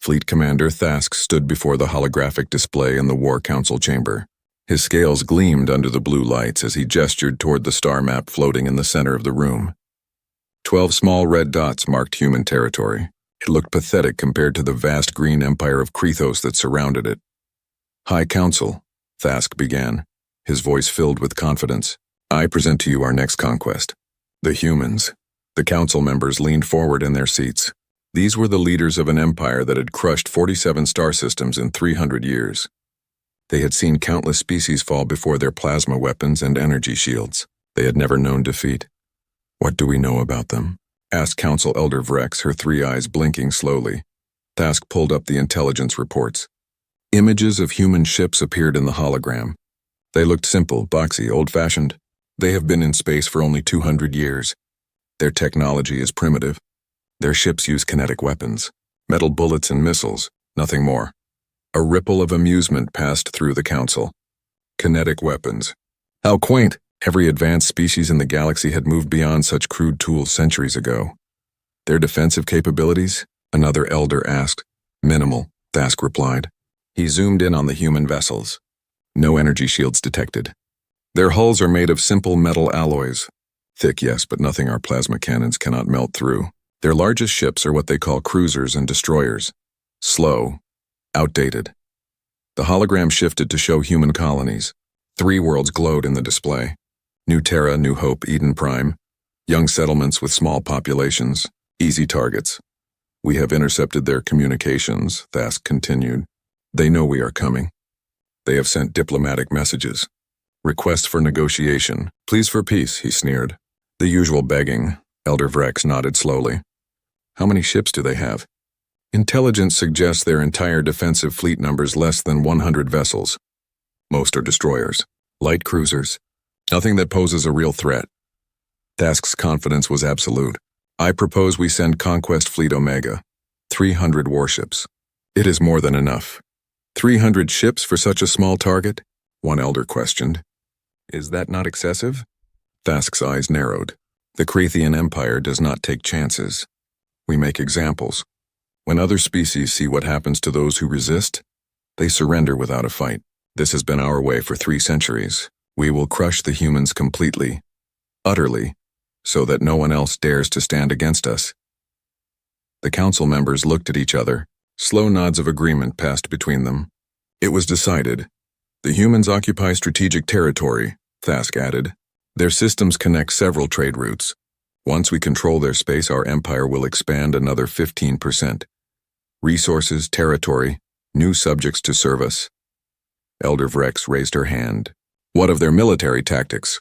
Fleet Commander Thask stood before the holographic display in the War Council chamber. His scales gleamed under the blue lights as he gestured toward the star map floating in the center of the room. 12 small red dots marked human territory. It looked pathetic compared to the vast green empire of Krethos that surrounded it. "High Council," Thask began, his voice filled with confidence. "I present to you our next conquest. The humans." The council members leaned forward in their seats. These were the leaders of an empire that had crushed 47 star systems in 300 years. They had seen countless species fall before their plasma weapons and energy shields. They had never known defeat. "What do we know about them?" asked Council Elder Vrex, her 3 eyes blinking slowly. Thask pulled up the intelligence reports. Images of human ships appeared in the hologram. They looked simple, boxy, old-fashioned. They have been in space for only 200 years. Their technology is primitive. Their ships use kinetic weapons, metal bullets and missiles, nothing more. A ripple of amusement passed through the council. Kinetic weapons. How quaint! Every advanced species in the galaxy had moved beyond such crude tools centuries ago. Their defensive capabilities? Another elder asked. Minimal, Thask replied. He zoomed in on the human vessels. No energy shields detected. Their hulls are made of simple metal alloys. Thick, yes, but nothing our plasma cannons cannot melt through. Their largest ships are what they call cruisers and destroyers. Slow. Outdated. The hologram shifted to show human colonies. 3 worlds glowed in the display. New Terra, New Hope, Eden Prime. Young settlements with small populations. Easy targets. We have intercepted their communications, Thask continued. They know we are coming. They have sent diplomatic messages. Requests for negotiation. Pleas for peace, he sneered. The usual begging. Elder Vrex nodded slowly. How many ships do they have? Intelligence suggests their entire defensive fleet numbers less than 100 vessels. Most are destroyers. Light cruisers. Nothing that poses a real threat. Thask's confidence was absolute. I propose we send Conquest Fleet Omega. 300 warships. It is more than enough. 300 ships for such a small target? One elder questioned. Is that not excessive? Thask's eyes narrowed. The Krethian Empire does not take chances. We make examples. When other species see what happens to those who resist, they surrender without a fight. This has been our way for 3 centuries. We will crush the humans completely, utterly, so that no one else dares to stand against us. The council members looked at each other. Slow nods of agreement passed between them. It was decided. The humans occupy strategic territory, Thask added. Their systems connect several trade routes. Once we control their space, our empire will expand another 15%. Resources, territory, new subjects to serve us. Elder Vrex raised her hand. What of their military tactics?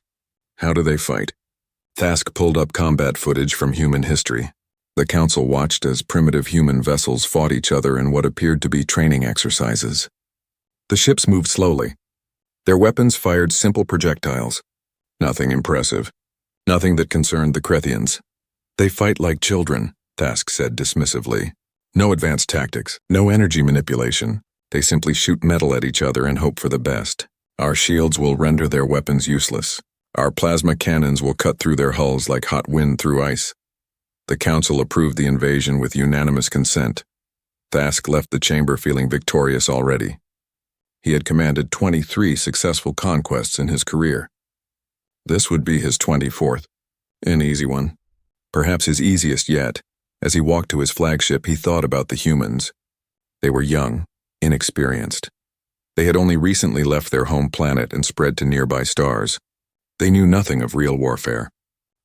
How do they fight? Thask pulled up combat footage from human history. The council watched as primitive human vessels fought each other in what appeared to be training exercises. The ships moved slowly. Their weapons fired simple projectiles. Nothing impressive. Nothing that concerned the Krethians. They fight like children, Thask said dismissively. No advanced tactics, no energy manipulation. They simply shoot metal at each other and hope for the best. Our shields will render their weapons useless. Our plasma cannons will cut through their hulls like hot wind through ice. The council approved the invasion with unanimous consent. Thask left the chamber feeling victorious already. He had commanded 23 successful conquests in his career. This would be his 24th. An easy one. Perhaps his easiest yet. As he walked to his flagship, he thought about the humans. They were young, inexperienced. They had only recently left their home planet and spread to nearby stars. They knew nothing of real warfare,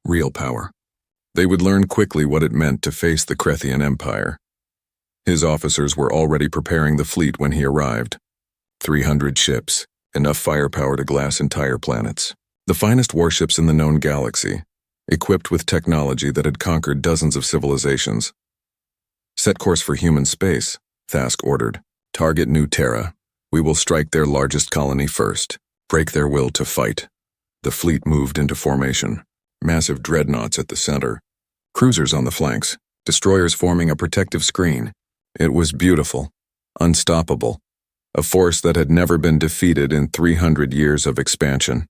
real power. They would learn quickly what it meant to face the Krethian Empire. His officers were already preparing the fleet when he arrived. 300 ships, enough firepower to glass entire planets. The finest warships in the known galaxy, equipped with technology that had conquered dozens of civilizations. Set course for human space, Thask ordered. Target New Terra. We will strike their largest colony first, break their will to fight. The fleet moved into formation. Massive dreadnoughts at the center. Cruisers on the flanks. Destroyers forming a protective screen. It was beautiful. Unstoppable. A force that had never been defeated in 300 years of expansion.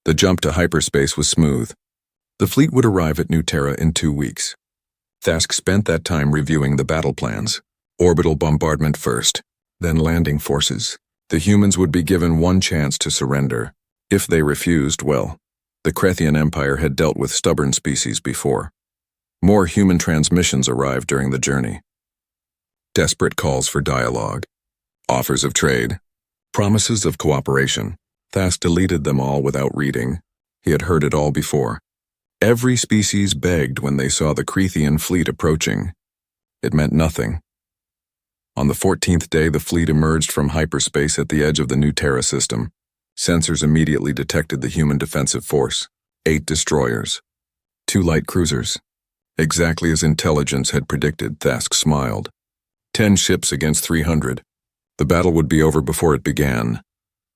The jump to hyperspace was smooth. The fleet would arrive at New Terra in 2 weeks. Thask spent that time reviewing the battle plans. Orbital bombardment first, then landing forces. The humans would be given one chance to surrender. If they refused, well, the Krethian Empire had dealt with stubborn species before. More human transmissions arrived during the journey. Desperate calls for dialogue. Offers of trade. Promises of cooperation. Thas deleted them all without reading. He had heard it all before. Every species begged when they saw the Krethian fleet approaching. It meant nothing. On the 14th day, the fleet emerged from hyperspace at the edge of the new Terra system. Sensors immediately detected the human defensive force. 8 destroyers. 2 light cruisers. Exactly as intelligence had predicted, Thask smiled. 10 ships against 300. The battle would be over before it began.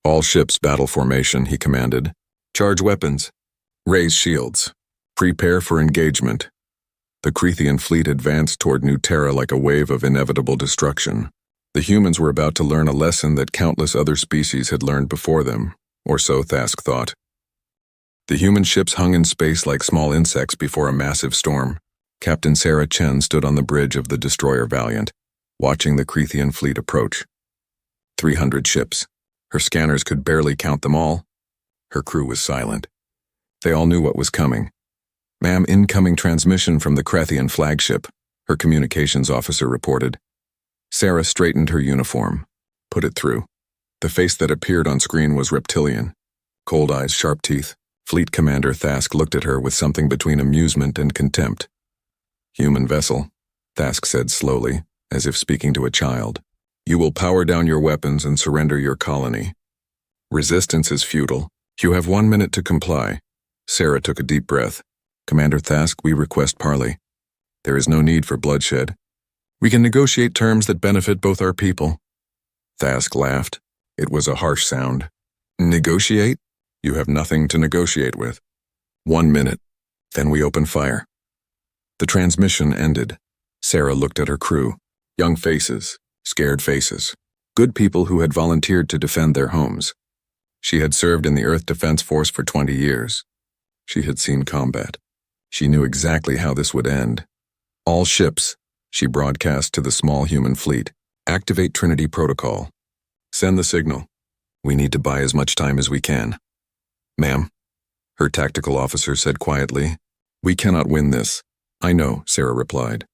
All ships battle formation, he commanded. Charge weapons. Raise shields. Prepare for engagement. The Krethian fleet advanced toward New Terra like a wave of inevitable destruction. The humans were about to learn a lesson that countless other species had learned before them, or so Thask thought. The human ships hung in space like small insects before a massive storm. Captain Sarah Chen stood on the bridge of the destroyer Valiant, watching the Krethian fleet approach. 300 ships. Her scanners could barely count them all. Her crew was silent. They all knew what was coming. "Ma'am, incoming transmission from the Krethian flagship," her communications officer reported. Sarah straightened her uniform. Put it through. The face that appeared on screen was reptilian. Cold eyes, sharp teeth. Fleet Commander Thask looked at her with something between amusement and contempt. "Human vessel," Thask said slowly, as if speaking to a child. "You will power down your weapons and surrender your colony. Resistance is futile. You have 1 minute to comply." Sarah took a deep breath. "Commander Thask, we request parley. There is no need for bloodshed. We can negotiate terms that benefit both our people." Thask laughed. It was a harsh sound. "Negotiate? You have nothing to negotiate with. 1 minute. Then we open fire." The transmission ended. Sarah looked at her crew. Young faces, scared faces. Good people who had volunteered to defend their homes. She had served in the Earth Defense Force for 20 years. She had seen combat. She knew exactly how this would end. "All ships," she broadcast to the small human fleet, "activate Trinity Protocol. Send the signal. We need to buy as much time as we can." "Ma'am," her tactical officer said quietly, "we cannot win this." "I know," Sarah replied.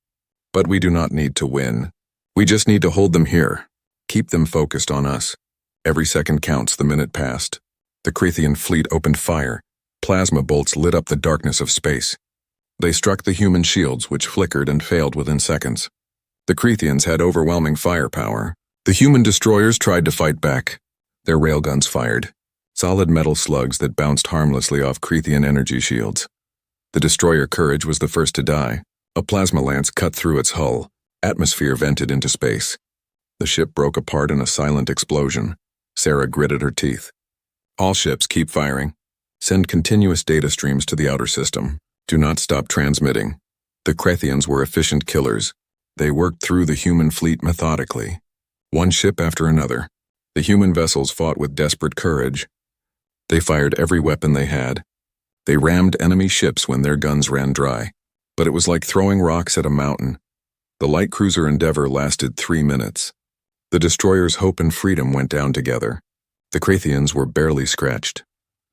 "But we do not need to win. We just need to hold them here. Keep them focused on us. Every second counts." The minute passed. The Krethian fleet opened fire. Plasma bolts lit up the darkness of space. They struck the human shields, which flickered and failed within seconds. The Krethians had overwhelming firepower. The human destroyers tried to fight back. Their railguns fired. Solid metal slugs that bounced harmlessly off Krethian energy shields. The destroyer Courage was the first to die. A plasma lance cut through its hull. Atmosphere vented into space. The ship broke apart in a silent explosion. Sarah gritted her teeth. "All ships, keep firing. Send continuous data streams to the outer system. Do not stop transmitting." The Krethians were efficient killers. They worked through the human fleet methodically. One ship after another. The human vessels fought with desperate courage. They fired every weapon they had. They rammed enemy ships when their guns ran dry. But it was like throwing rocks at a mountain. The light cruiser Endeavour lasted 3 minutes. The destroyers Hope and Freedom went down together. The Krethians were barely scratched.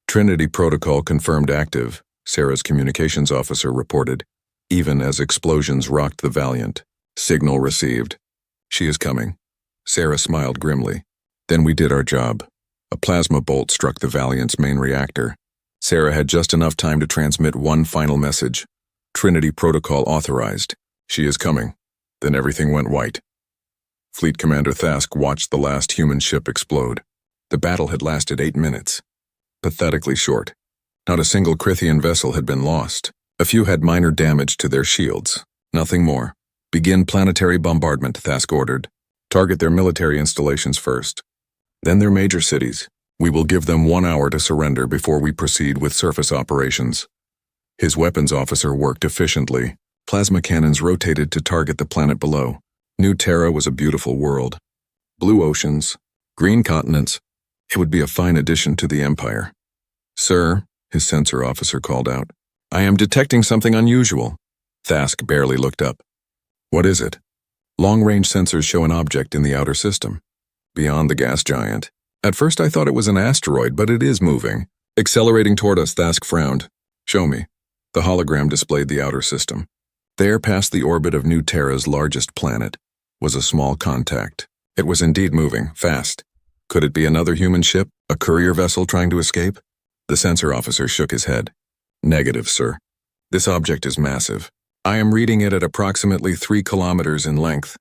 "Trinity Protocol confirmed active," Sarah's communications officer reported, even as explosions rocked the Valiant. "Signal received. She is coming." Sarah smiled grimly. "Then we did our job." A plasma bolt struck the Valiant's main reactor. Sarah had just enough time to transmit one final message. "Trinity Protocol authorized. She is coming." Then everything went white. Fleet Commander Thask watched the last human ship explode. The battle had lasted 8 minutes. Pathetically short. Not a single Krethian vessel had been lost. A few had minor damage to their shields. Nothing more. "Begin planetary bombardment," Thask ordered. "Target their military installations first. Then their major cities. We will give them 1 hour to surrender before we proceed with surface operations." His weapons officer worked efficiently. Plasma cannons rotated to target the planet below. New Terra was a beautiful world. Blue oceans, green continents. It would be a fine addition to the Empire. "Sir," his sensor officer called out, "I am detecting something unusual." Thask barely looked up. "What is it?" Long-range sensors show an object in the outer system, beyond the gas giant. At first I thought it was an asteroid, but it is moving. Accelerating toward us, Thask frowned. Show me. The hologram displayed the outer system. There, past the orbit of New Terra's largest planet, was a small contact. It was indeed moving, fast. Could it be another human ship, a courier vessel trying to escape? The sensor officer shook his head. Negative, sir. This object is massive. I am reading it at approximately 3 kilometers in length,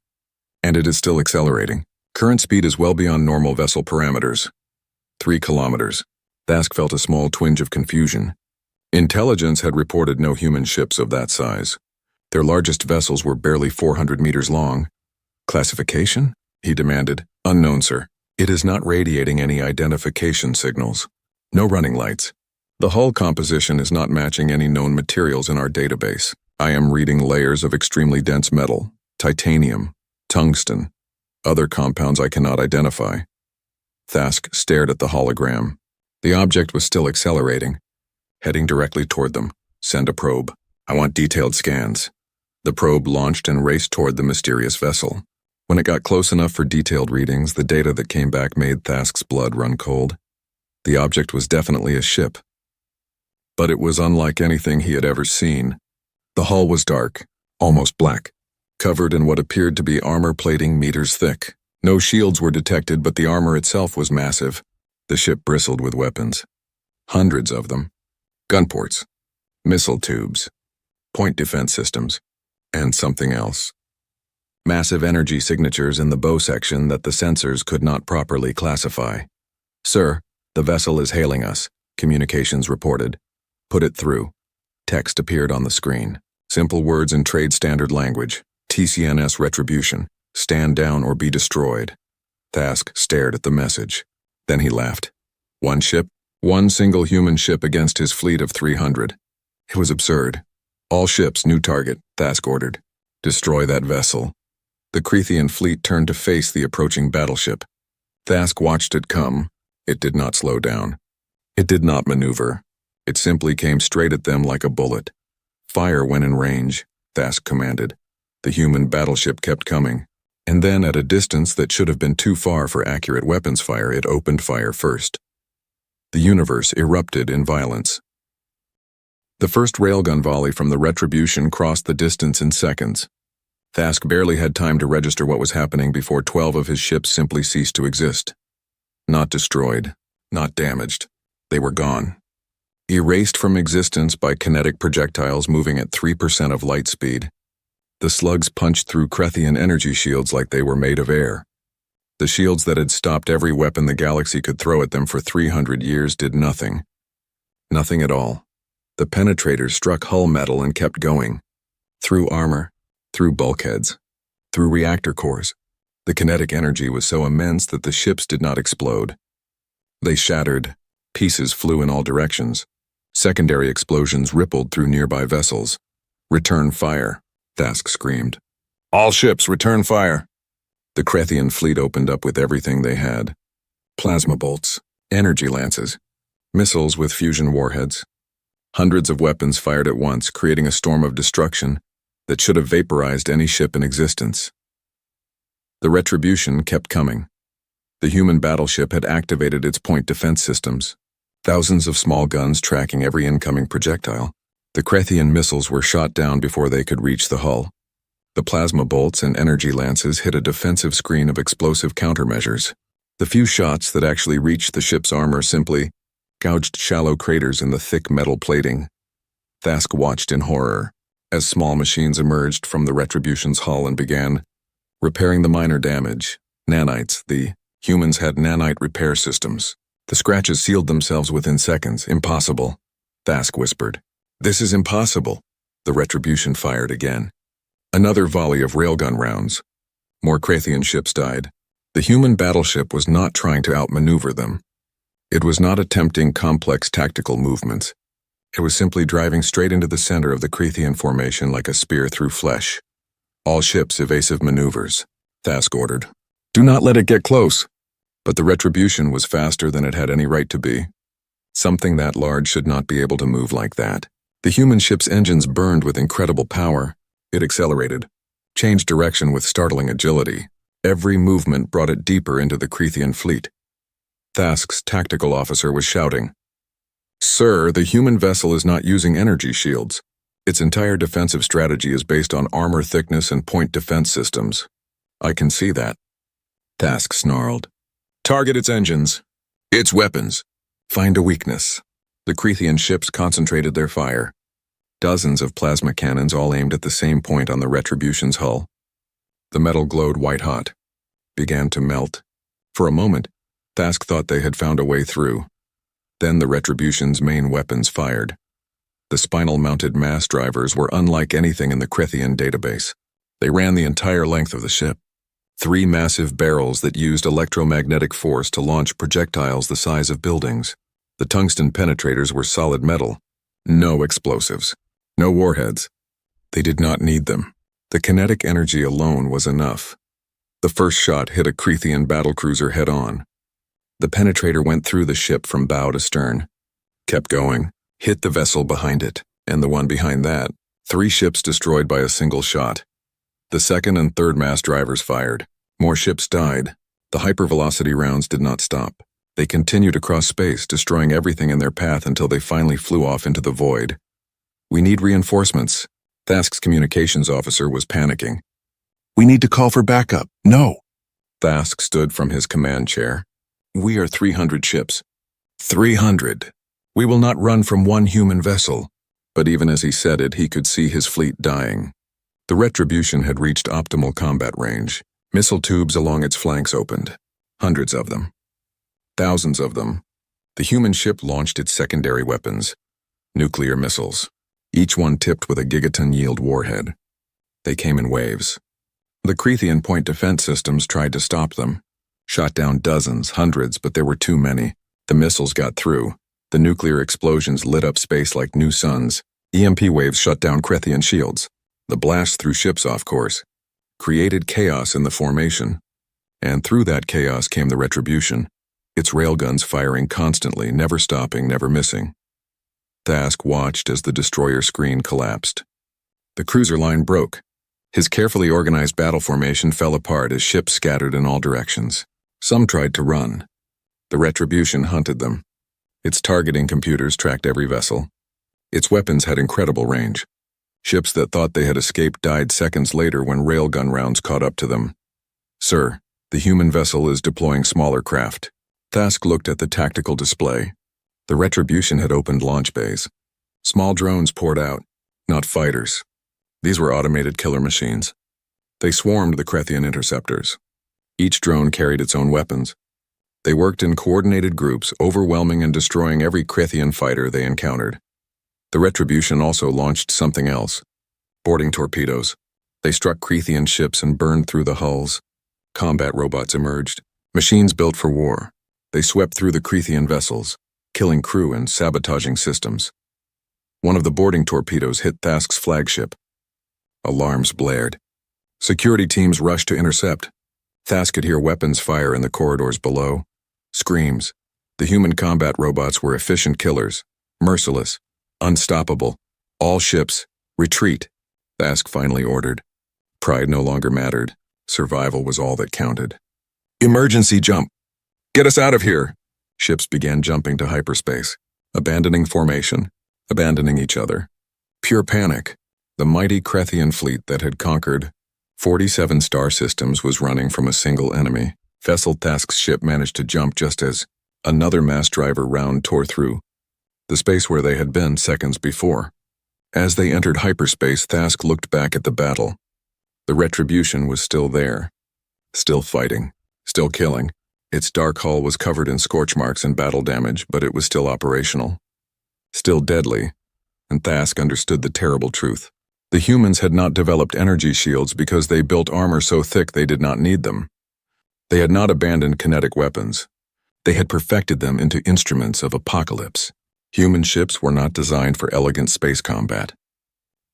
and it is still accelerating. Current speed is well beyond normal vessel parameters. 3 kilometers. Thask felt a small twinge of confusion. Intelligence had reported no human ships of that size. Their largest vessels were barely 400 meters long. Classification? He demanded. Unknown, sir. It is not radiating any identification signals. No running lights. The hull composition is not matching any known materials in our database. I am reading layers of extremely dense metal, titanium, tungsten, other compounds I cannot identify. Thask stared at the hologram. The object was still accelerating, heading directly toward them. Send a probe. I want detailed scans. The probe launched and raced toward the mysterious vessel. When it got close enough for detailed readings, the data that came back made Thask's blood run cold. The object was definitely a ship, but it was unlike anything he had ever seen. The hull was dark, almost black, covered in what appeared to be armor plating meters thick. No shields were detected, but the armor itself was massive. The ship bristled with weapons. Hundreds of them. Gun ports, missile tubes, point defense systems, and something else. Massive energy signatures in the bow section that the sensors could not properly classify. Sir, the vessel is hailing us, communications reported. Put it through. Text appeared on the screen. Simple words in trade standard language. TCNS retribution. Stand down or be destroyed. Thask stared at the message. Then he laughed. One ship? One single human ship against his fleet of 300. It was absurd. All ships, new target, Thask ordered. Destroy that vessel. The Crethean fleet turned to face the approaching battleship. Thask watched it come. It did not slow down. It did not maneuver. It simply came straight at them like a bullet. Fire when in range, Thask commanded. The human battleship kept coming. And then, at a distance that should have been too far for accurate weapons fire, it opened fire first. The universe erupted in violence. The first railgun volley from the Retribution crossed the distance in seconds. Thask barely had time to register what was happening before 12 of his ships simply ceased to exist. Not destroyed, not damaged. They were gone. Erased from existence by kinetic projectiles moving at 3% of light speed. The slugs punched through Crethean energy shields like they were made of air. The shields that had stopped every weapon the galaxy could throw at them for 300 years did nothing. Nothing at all. The penetrators struck hull metal and kept going. Through armor, through bulkheads, through reactor cores. The kinetic energy was so immense that the ships did not explode. They shattered. Pieces flew in all directions. Secondary explosions rippled through nearby vessels. Return fire, Thask screamed. All ships, return fire. The Crethean fleet opened up with everything they had. Plasma bolts, energy lances, missiles with fusion warheads. Hundreds of weapons fired at once, creating a storm of destruction that should have vaporized any ship in existence. The Retribution kept coming. The human battleship had activated its point defense systems. Thousands of small guns tracking every incoming projectile. The Crethean missiles were shot down before they could reach the hull. The plasma bolts and energy lances hit a defensive screen of explosive countermeasures. The few shots that actually reached the ship's armor simply gouged shallow craters in the thick metal plating. Thask watched in horror as small machines emerged from the Retribution's hull and began repairing the minor damage. Nanites, the humans had nanite repair systems. The scratches sealed themselves within seconds. Impossible, Thask whispered. This is impossible. The Retribution fired again. Another volley of railgun rounds. More Crethean ships died. The human battleship was not trying to outmaneuver them. It was not attempting complex tactical movements. It was simply driving straight into the center of the Crethean formation like a spear through flesh. All ships evasive maneuvers, Thask ordered. Do not let it get close. But the Retribution was faster than it had any right to be. Something that large should not be able to move like that. The human ship's engines burned with incredible power. It accelerated, changed direction with startling agility. Every movement brought it deeper into the Crethean fleet. Thask's tactical officer was shouting, "Sir, the human vessel is not using energy shields. Its entire defensive strategy is based on armor thickness and point defense systems." "I can see that," Thask snarled. "Target its engines. Its weapons. Find a weakness." The Crethean ships concentrated their fire. Dozens of plasma cannons all aimed at the same point on the Retribution's hull. The metal glowed white-hot, began to melt. For a moment, Thask thought they had found a way through. Then the Retribution's main weapons fired. The spinal-mounted mass drivers were unlike anything in the Crethean database. They ran the entire length of the ship. 3 massive barrels that used electromagnetic force to launch projectiles the size of buildings. The tungsten penetrators were solid metal. No explosives. No warheads. They did not need them. The kinetic energy alone was enough. The first shot hit a Crethean battlecruiser head-on. The penetrator went through the ship from bow to stern. Kept going. Hit the vessel behind it, and the one behind that. 3 ships destroyed by a single shot. The second and third mass drivers fired. More ships died. The hypervelocity rounds did not stop. They continued across space, destroying everything in their path until they finally flew off into the void. "We need reinforcements." Thask's communications officer was panicking. "We need to call for backup." "No." Thask stood from his command chair. "We are 300 ships." 300. "We will not run from one human vessel." But even as he said it, he could see his fleet dying. The Retribution had reached optimal combat range. Missile tubes along its flanks opened. Hundreds of them. Thousands of them. The human ship launched its secondary weapons. Nuclear missiles. Each one tipped with a gigaton-yield warhead. They came in waves. The Crethean point defense systems tried to stop them. Shot down dozens, hundreds, but there were too many. The missiles got through. The nuclear explosions lit up space like new suns. EMP waves shut down Crethean shields. The blast threw ships off course. Created chaos in the formation. And through that chaos came the Retribution. Its railguns firing constantly, never stopping, never missing. Thask watched as the destroyer screen collapsed. The cruiser line broke. His carefully organized battle formation fell apart as ships scattered in all directions. Some tried to run. The Retribution hunted them. Its targeting computers tracked every vessel. Its weapons had incredible range. Ships that thought they had escaped died seconds later when railgun rounds caught up to them. "Sir, the human vessel is deploying smaller craft." Thask looked at the tactical display. The Retribution had opened launch bays. Small drones poured out, not fighters. These were automated killer machines. They swarmed the Crethean interceptors. Each drone carried its own weapons. They worked in coordinated groups, overwhelming and destroying every Crethean fighter they encountered. The Retribution also launched something else. Boarding torpedoes. They struck Crethean ships and burned through the hulls. Combat robots emerged. Machines built for war. They swept through the Crethean vessels, killing crew and sabotaging systems. One of the boarding torpedoes hit Thask's flagship. Alarms blared. Security teams rushed to intercept. Thask could hear weapons fire in the corridors below. Screams. The human combat robots were efficient killers, merciless, unstoppable. "All ships, retreat," Thask finally ordered. Pride no longer mattered. Survival was all that counted. "Emergency jump! Get us out of here!" Ships began jumping to hyperspace, abandoning formation, abandoning each other. Pure panic. The mighty Crethean fleet that had conquered 47 star systems was running from a single enemy. Vessel Thask's ship managed to jump just as another mass driver round tore through the space where they had been seconds before. As they entered hyperspace, Thask looked back at the battle. The Retribution was still there, still fighting, still killing. Its dark hull was covered in scorch marks and battle damage, but it was still operational. Still deadly, and Thask understood the terrible truth. The humans had not developed energy shields because they built armor so thick they did not need them. They had not abandoned kinetic weapons. They had perfected them into instruments of apocalypse. Human ships were not designed for elegant space combat.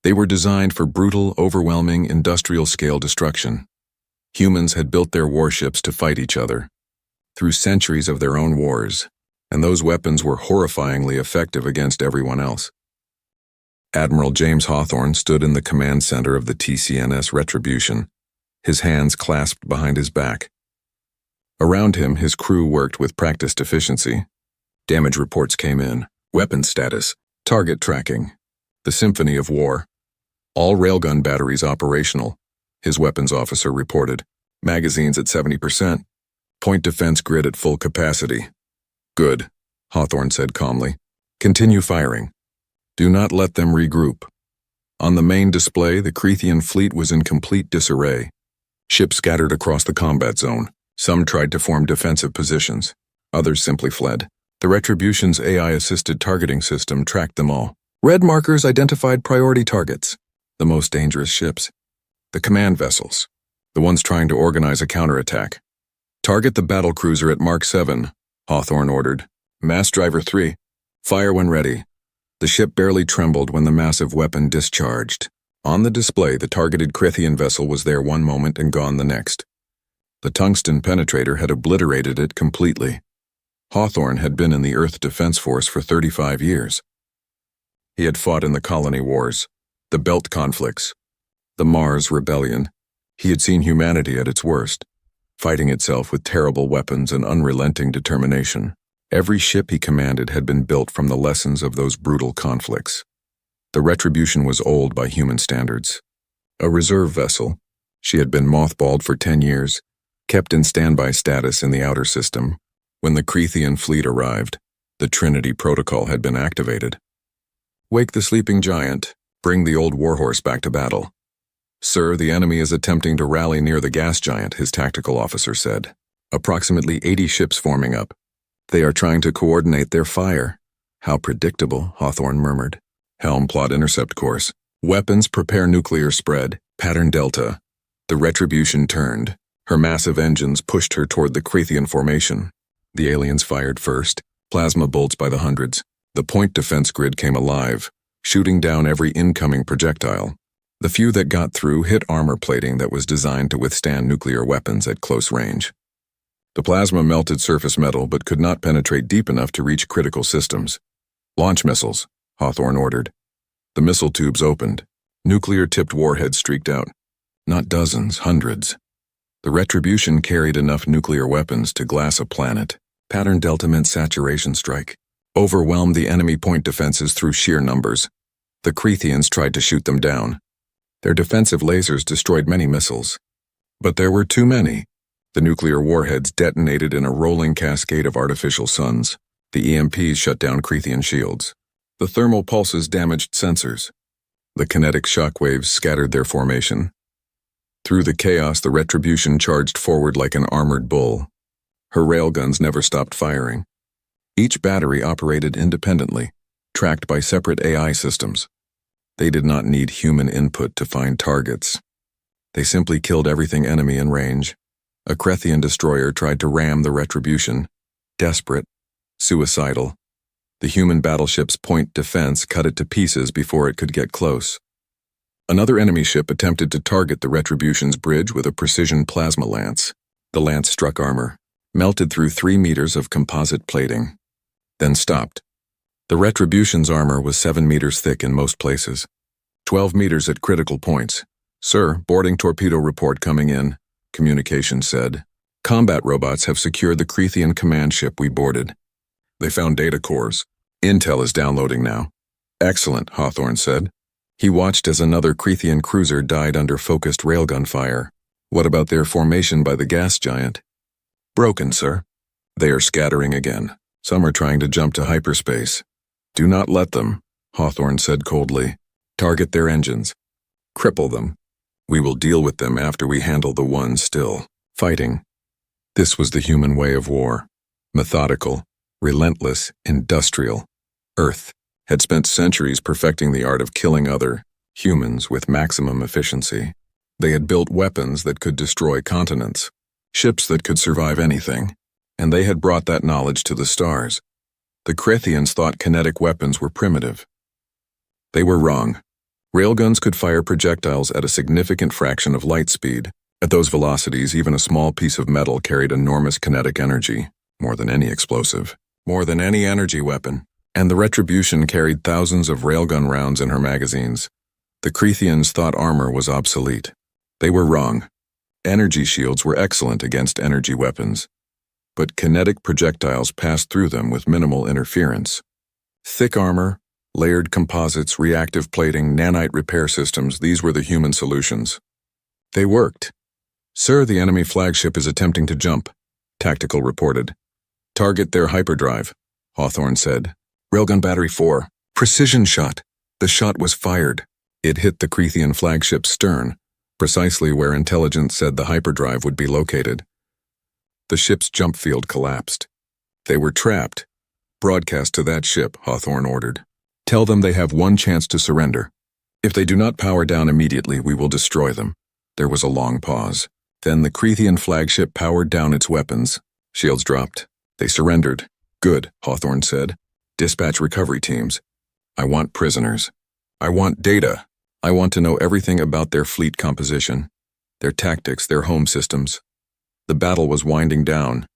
They were designed for brutal, overwhelming, industrial-scale destruction. Humans had built their warships to fight each other, through centuries of their own wars, and those weapons were horrifyingly effective against everyone else. Admiral James Hawthorne stood in the command center of the TCNS Retribution, his hands clasped behind his back. Around him, his crew worked with practiced efficiency. Damage reports came in, weapon status, target tracking, the symphony of war. All railgun batteries operational, his weapons officer reported. Magazines at 70%. Point defense grid at full capacity. Good, Hawthorne said calmly. Continue firing. Do not let them regroup. On the main display, the Crethean fleet was in complete disarray. Ships scattered across the combat zone. Some tried to form defensive positions. Others simply fled. The Retribution's AI-assisted targeting system tracked them all. Red markers identified priority targets. The most dangerous ships. The command vessels. The ones trying to organize a counterattack. Target the battlecruiser at Mark 7, Hawthorne ordered. Mass Driver 3. Fire when ready. The ship barely trembled when the massive weapon discharged. On the display, the targeted Crethean vessel was there one moment and gone the next. The tungsten penetrator had obliterated it completely. Hawthorne had been in the Earth Defense Force for 35 years. He had fought in the colony wars, the Belt conflicts, the Mars Rebellion. He had seen humanity at its worst, fighting itself with terrible weapons and unrelenting determination. Every ship he commanded had been built from the lessons of those brutal conflicts. The Retribution was old by human standards. A reserve vessel, she had been mothballed for 10 years, kept in standby status in the outer system. When the Crethean fleet arrived, the Trinity Protocol had been activated. Wake the sleeping giant, bring the old warhorse back to battle. Sir, the enemy is attempting to rally near the gas giant, his tactical officer said. Approximately 80 ships forming up. They are trying to coordinate their fire. How predictable, Hawthorne murmured. Helm plot intercept course. Weapons prepare nuclear spread. Pattern Delta. The Retribution turned. Her massive engines pushed her toward the Crethean formation. The aliens fired first. Plasma bolts by the hundreds. The point defense grid came alive, shooting down every incoming projectile. The few that got through hit armor plating that was designed to withstand nuclear weapons at close range. The plasma melted surface metal but could not penetrate deep enough to reach critical systems. Launch missiles, Hawthorne ordered. The missile tubes opened. Nuclear-tipped warheads streaked out. Not dozens, hundreds. The Retribution carried enough nuclear weapons to glass a planet. Pattern Delta meant saturation strike. Overwhelmed the enemy point defenses through sheer numbers. The Cretheans tried to shoot them down. Their defensive lasers destroyed many missiles. But there were too many. The nuclear warheads detonated in a rolling cascade of artificial suns. The EMPs shut down Crethean shields. The thermal pulses damaged sensors. The kinetic shockwaves scattered their formation. Through the chaos, the Retribution charged forward like an armored bull. Her railguns never stopped firing. Each battery operated independently, tracked by separate AI systems. They did not need human input to find targets. They simply killed everything enemy in range. A Crethean destroyer tried to ram the Retribution. Desperate, suicidal. The human battleship's point defense cut it to pieces before it could get close. Another enemy ship attempted to target the Retribution's bridge with a precision plasma lance. The lance struck armor, melted through 3 meters of composite plating, then stopped. The Retribution's armor was 7 meters thick in most places, 12 meters at critical points. Sir, boarding torpedo report coming in, communications said. Combat robots have secured the Crethean command ship we boarded. They found data cores. Intel is downloading now. Excellent, Hawthorne said. He watched as another Crethean cruiser died under focused railgun fire. What about their formation by the gas giant? Broken, sir. They are scattering again. Some are trying to jump to hyperspace. Do not let them, Hawthorne said coldly. Target their engines. Cripple them. We will deal with them after we handle the ones still fighting. This was the human way of war. Methodical, relentless, industrial. Earth had spent centuries perfecting the art of killing other humans with maximum efficiency. They had built weapons that could destroy continents, ships that could survive anything, and they had brought that knowledge to the stars. The Cretheans thought kinetic weapons were primitive. They were wrong. Railguns could fire projectiles at a significant fraction of light speed. At those velocities, even a small piece of metal carried enormous kinetic energy, more than any explosive, more than any energy weapon. And the Retribution carried thousands of railgun rounds in her magazines. The Cretheans thought armor was obsolete. They were wrong. Energy shields were excellent against energy weapons, but kinetic projectiles passed through them with minimal interference. Thick armor, layered composites, reactive plating, nanite repair systems, these were the human solutions. They worked. "Sir, the enemy flagship is attempting to jump," Tactical reported. "Target their hyperdrive," Hawthorne said. "Railgun battery 4. Precision shot." The shot was fired. It hit the Crethean flagship's stern, precisely where intelligence said the hyperdrive would be located. The ship's jump field collapsed. "They were trapped. Broadcast to that ship," Hawthorne ordered. "Tell them they have one chance to surrender. If they do not power down immediately, we will destroy them." There was a long pause. Then the Crethean flagship powered down its weapons. Shields dropped. "They surrendered." "Good," Hawthorne said. "Dispatch recovery teams. I want prisoners. I want data. I want to know everything about their fleet composition, their tactics, their home systems." The battle was winding down.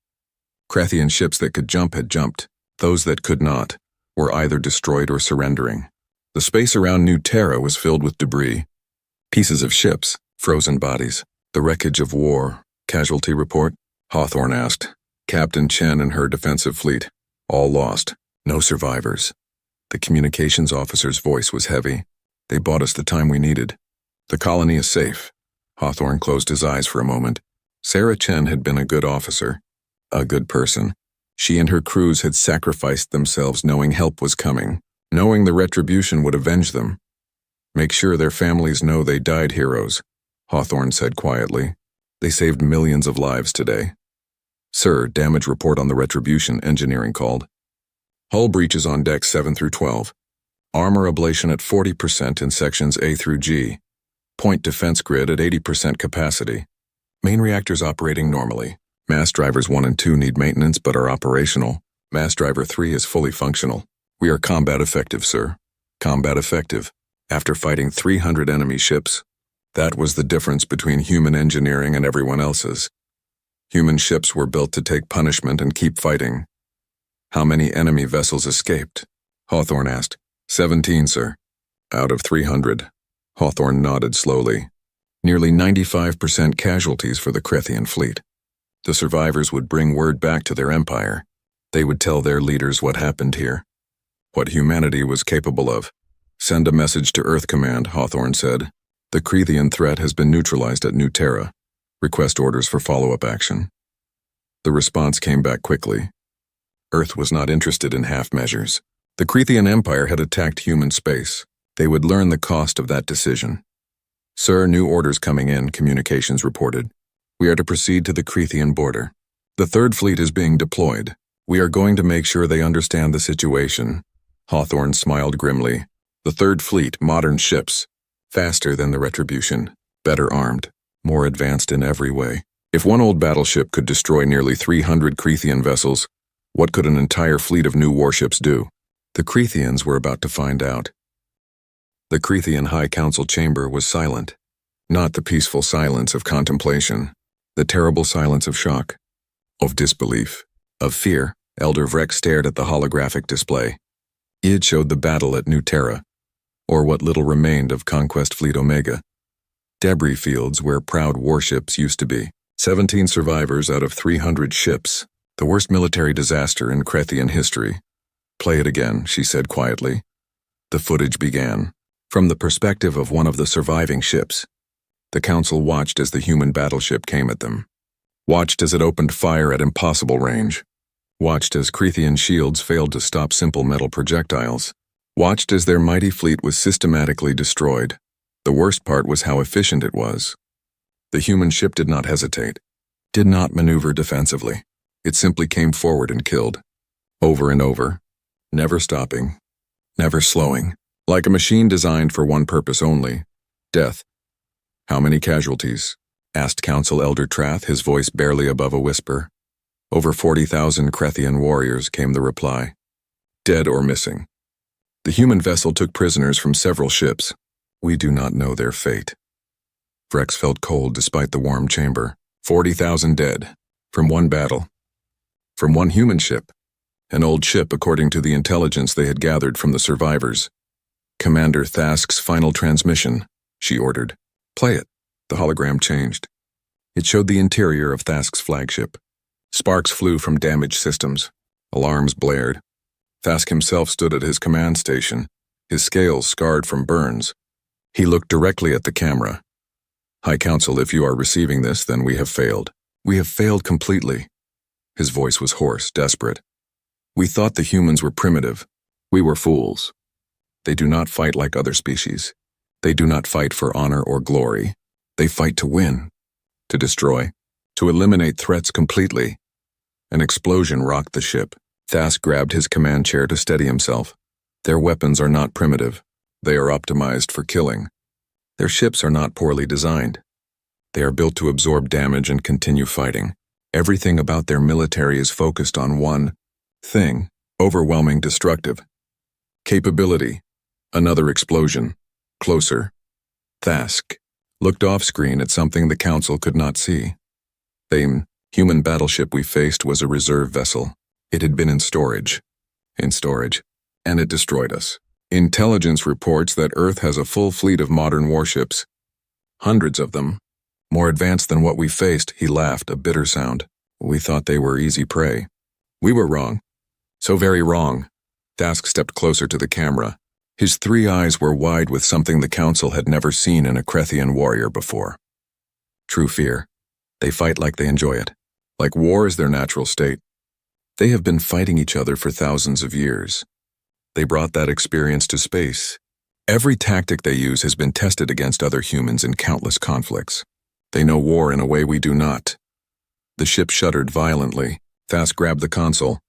Crethean ships that could jump had jumped. Those that could not were either destroyed or surrendering. The space around New Terra was filled with debris. Pieces of ships, frozen bodies, the wreckage of war. "Casualty report?" Hawthorne asked. "Captain Chen and her defensive fleet. All lost. No survivors." The communications officer's voice was heavy. "They bought us the time we needed. The colony is safe." Hawthorne closed his eyes for a moment. Sarah Chen had been a good officer, a good person. She and her crews had sacrificed themselves knowing help was coming, knowing the Retribution would avenge them. "Make sure their families know they died heroes," Hawthorne said quietly. "They saved millions of lives today." "Sir, damage report on the Retribution," engineering called. "Hull breaches on decks 7 through 12. Armor ablation at 40% in sections A through G. Point defense grid at 80% capacity. Main reactors operating normally. Mass drivers 1 and 2 need maintenance but are operational. Mass driver 3 is fully functional. We are combat effective, sir." Combat effective. After fighting 300 enemy ships. That was the difference between human engineering and everyone else's. Human ships were built to take punishment and keep fighting. "How many enemy vessels escaped?" Hawthorne asked. 17, sir. Out of 300. Hawthorne nodded slowly. Nearly 95% casualties for the Crethean fleet. The survivors would bring word back to their empire. They would tell their leaders what happened here, what humanity was capable of. "Send a message to Earth Command," Hawthorne said. "The Crethean threat has been neutralized at New Terra. Request orders for follow-up action." The response came back quickly. Earth was not interested in half measures. The Crethean Empire had attacked human space. They would learn the cost of that decision. "Sir, new orders coming in," communications reported. "We are to proceed to the Crethean border. The Third Fleet is being deployed. We are going to make sure they understand the situation." Hawthorne smiled grimly. "The Third Fleet, modern ships. Faster than the Retribution. Better armed. More advanced in every way. If one old battleship could destroy nearly 300 Crethean vessels, what could an entire fleet of new warships do?" The Cretheans were about to find out. The Crethean High Council chamber was silent. Not the peaceful silence of contemplation. The terrible silence of shock. Of disbelief. Of fear. Elder Vrek stared at the holographic display. It showed the battle at New Terra, or what little remained of Conquest Fleet Omega. Debris fields where proud warships used to be. 17 survivors out of 300 ships. The worst military disaster in Crethean history. "Play it again," she said quietly. The footage began. From the perspective of one of the surviving ships. The Council watched as the human battleship came at them. Watched as it opened fire at impossible range. Watched as Crethean shields failed to stop simple metal projectiles. Watched as their mighty fleet was systematically destroyed. The worst part was how efficient it was. The human ship did not hesitate. Did not maneuver defensively. It simply came forward and killed. Over and over. Never stopping. Never slowing. Like a machine designed for one purpose only. Death. "How many casualties?" asked Council Elder Trath, his voice barely above a whisper. "Over 40,000 Crethean warriors," came the reply. "Dead or missing. The human vessel took prisoners from several ships. We do not know their fate." Vrex felt cold despite the warm chamber. 40,000 dead. From one battle. From one human ship. An old ship according to the intelligence they had gathered from the survivors. "Commander Thask's final transmission," she ordered. "Play it." The hologram changed. It showed the interior of Thask's flagship. Sparks flew from damaged systems. Alarms blared. Thask himself stood at his command station, his scales scarred from burns. He looked directly at the camera. "High Council, if you are receiving this, then we have failed. We have failed completely." His voice was hoarse, desperate. "We thought the humans were primitive. We were fools. They do not fight like other species. They do not fight for honor or glory. They fight to win, to destroy, to eliminate threats completely." An explosion rocked the ship. Thask grabbed his command chair to steady himself. Their weapons are not primitive. They are optimized for killing. Their ships are not poorly designed. They are built to absorb damage and continue fighting. Everything about their military is focused on one thing: overwhelming destructive capability. Another explosion. Closer. Thask looked off-screen at something the Council could not see. The human battleship we faced was a reserve vessel. It had been in storage, and it destroyed us. Intelligence reports that Earth has a full fleet of modern warships. Hundreds of them. More advanced than what we faced. He laughed, a bitter sound. We thought they were easy prey. We were wrong. So very wrong. Thask stepped closer to the camera. His 3 eyes were wide with something the Council had never seen in a Krethian warrior before. True fear. They fight like they enjoy it. Like war is their natural state. They have been fighting each other for thousands of years. They brought that experience to space. Every tactic they use has been tested against other humans in countless conflicts. They know war in a way we do not. The ship shuddered violently. Thask grabbed the console.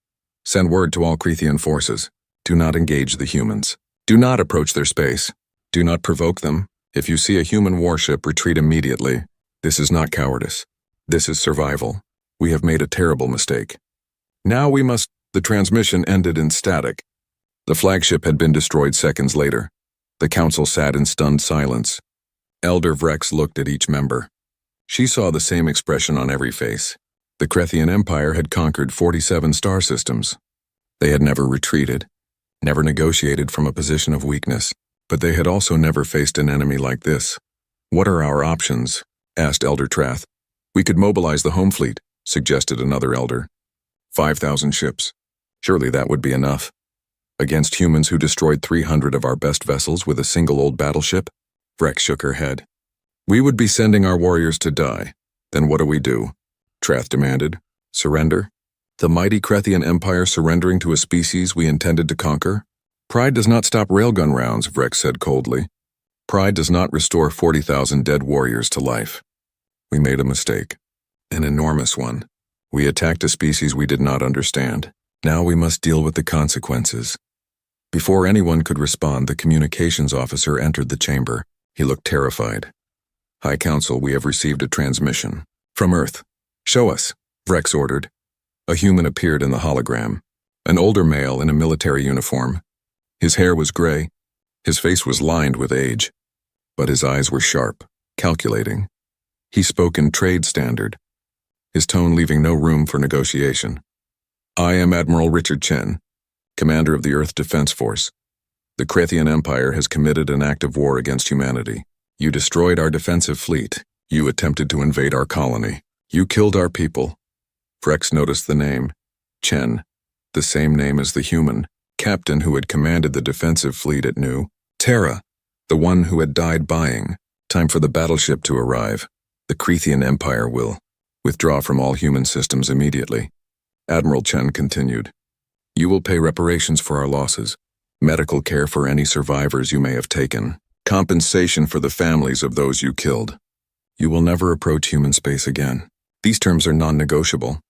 "Send word to all Krethian forces. Do not engage the humans. Do not approach their space. Do not provoke them. If you see a human warship, retreat immediately. This is not cowardice. This is survival. We have made a terrible mistake. Now we must..." The transmission ended in static. The flagship had been destroyed seconds later. The Council sat in stunned silence. Elder Vrex looked at each member. She saw the same expression on every face. The Krethian Empire had conquered 47 star systems. They had never retreated, never negotiated from a position of weakness, but they had also never faced an enemy like this. "What are our options?" asked Elder Trath. "We could mobilize the home fleet," suggested another elder. 5,000 ships. Surely that would be enough. Against humans who destroyed 300 of our best vessels with a single old battleship? Vrex shook her head. "We would be sending our warriors to die. Then what do we do?" Trath demanded. "Surrender? The mighty Krethian Empire surrendering to a species we intended to conquer? Pride does not stop railgun rounds," Vrex said coldly. "Pride does not restore 40,000 dead warriors to life. We made a mistake. An enormous one. We attacked a species we did not understand. Now we must deal with the consequences." Before anyone could respond, the communications officer entered the chamber. He looked terrified. "High Council, we have received a transmission. From Earth. Show us," Vrex ordered. A human appeared in the hologram. An older male in a military uniform. His hair was gray. His face was lined with age. But his eyes were sharp, calculating. He spoke in trade standard, his tone leaving no room for negotiation. "I am Admiral Richard Chen, commander of the Earth Defense Force. The Krethian Empire has committed an act of war against humanity. You destroyed our defensive fleet. You attempted to invade our colony. You killed our people." Vrex noticed the name. Chen, the same name as the human captain who had commanded the defensive fleet at New Terra, the one who had died buying. Time for the battleship to arrive. The Krethian Empire will withdraw from all human systems immediately. Admiral Chen continued. "You will pay reparations for our losses, medical care for any survivors you may have taken, compensation for the families of those you killed. You will never approach human space again. These terms are non-negotiable."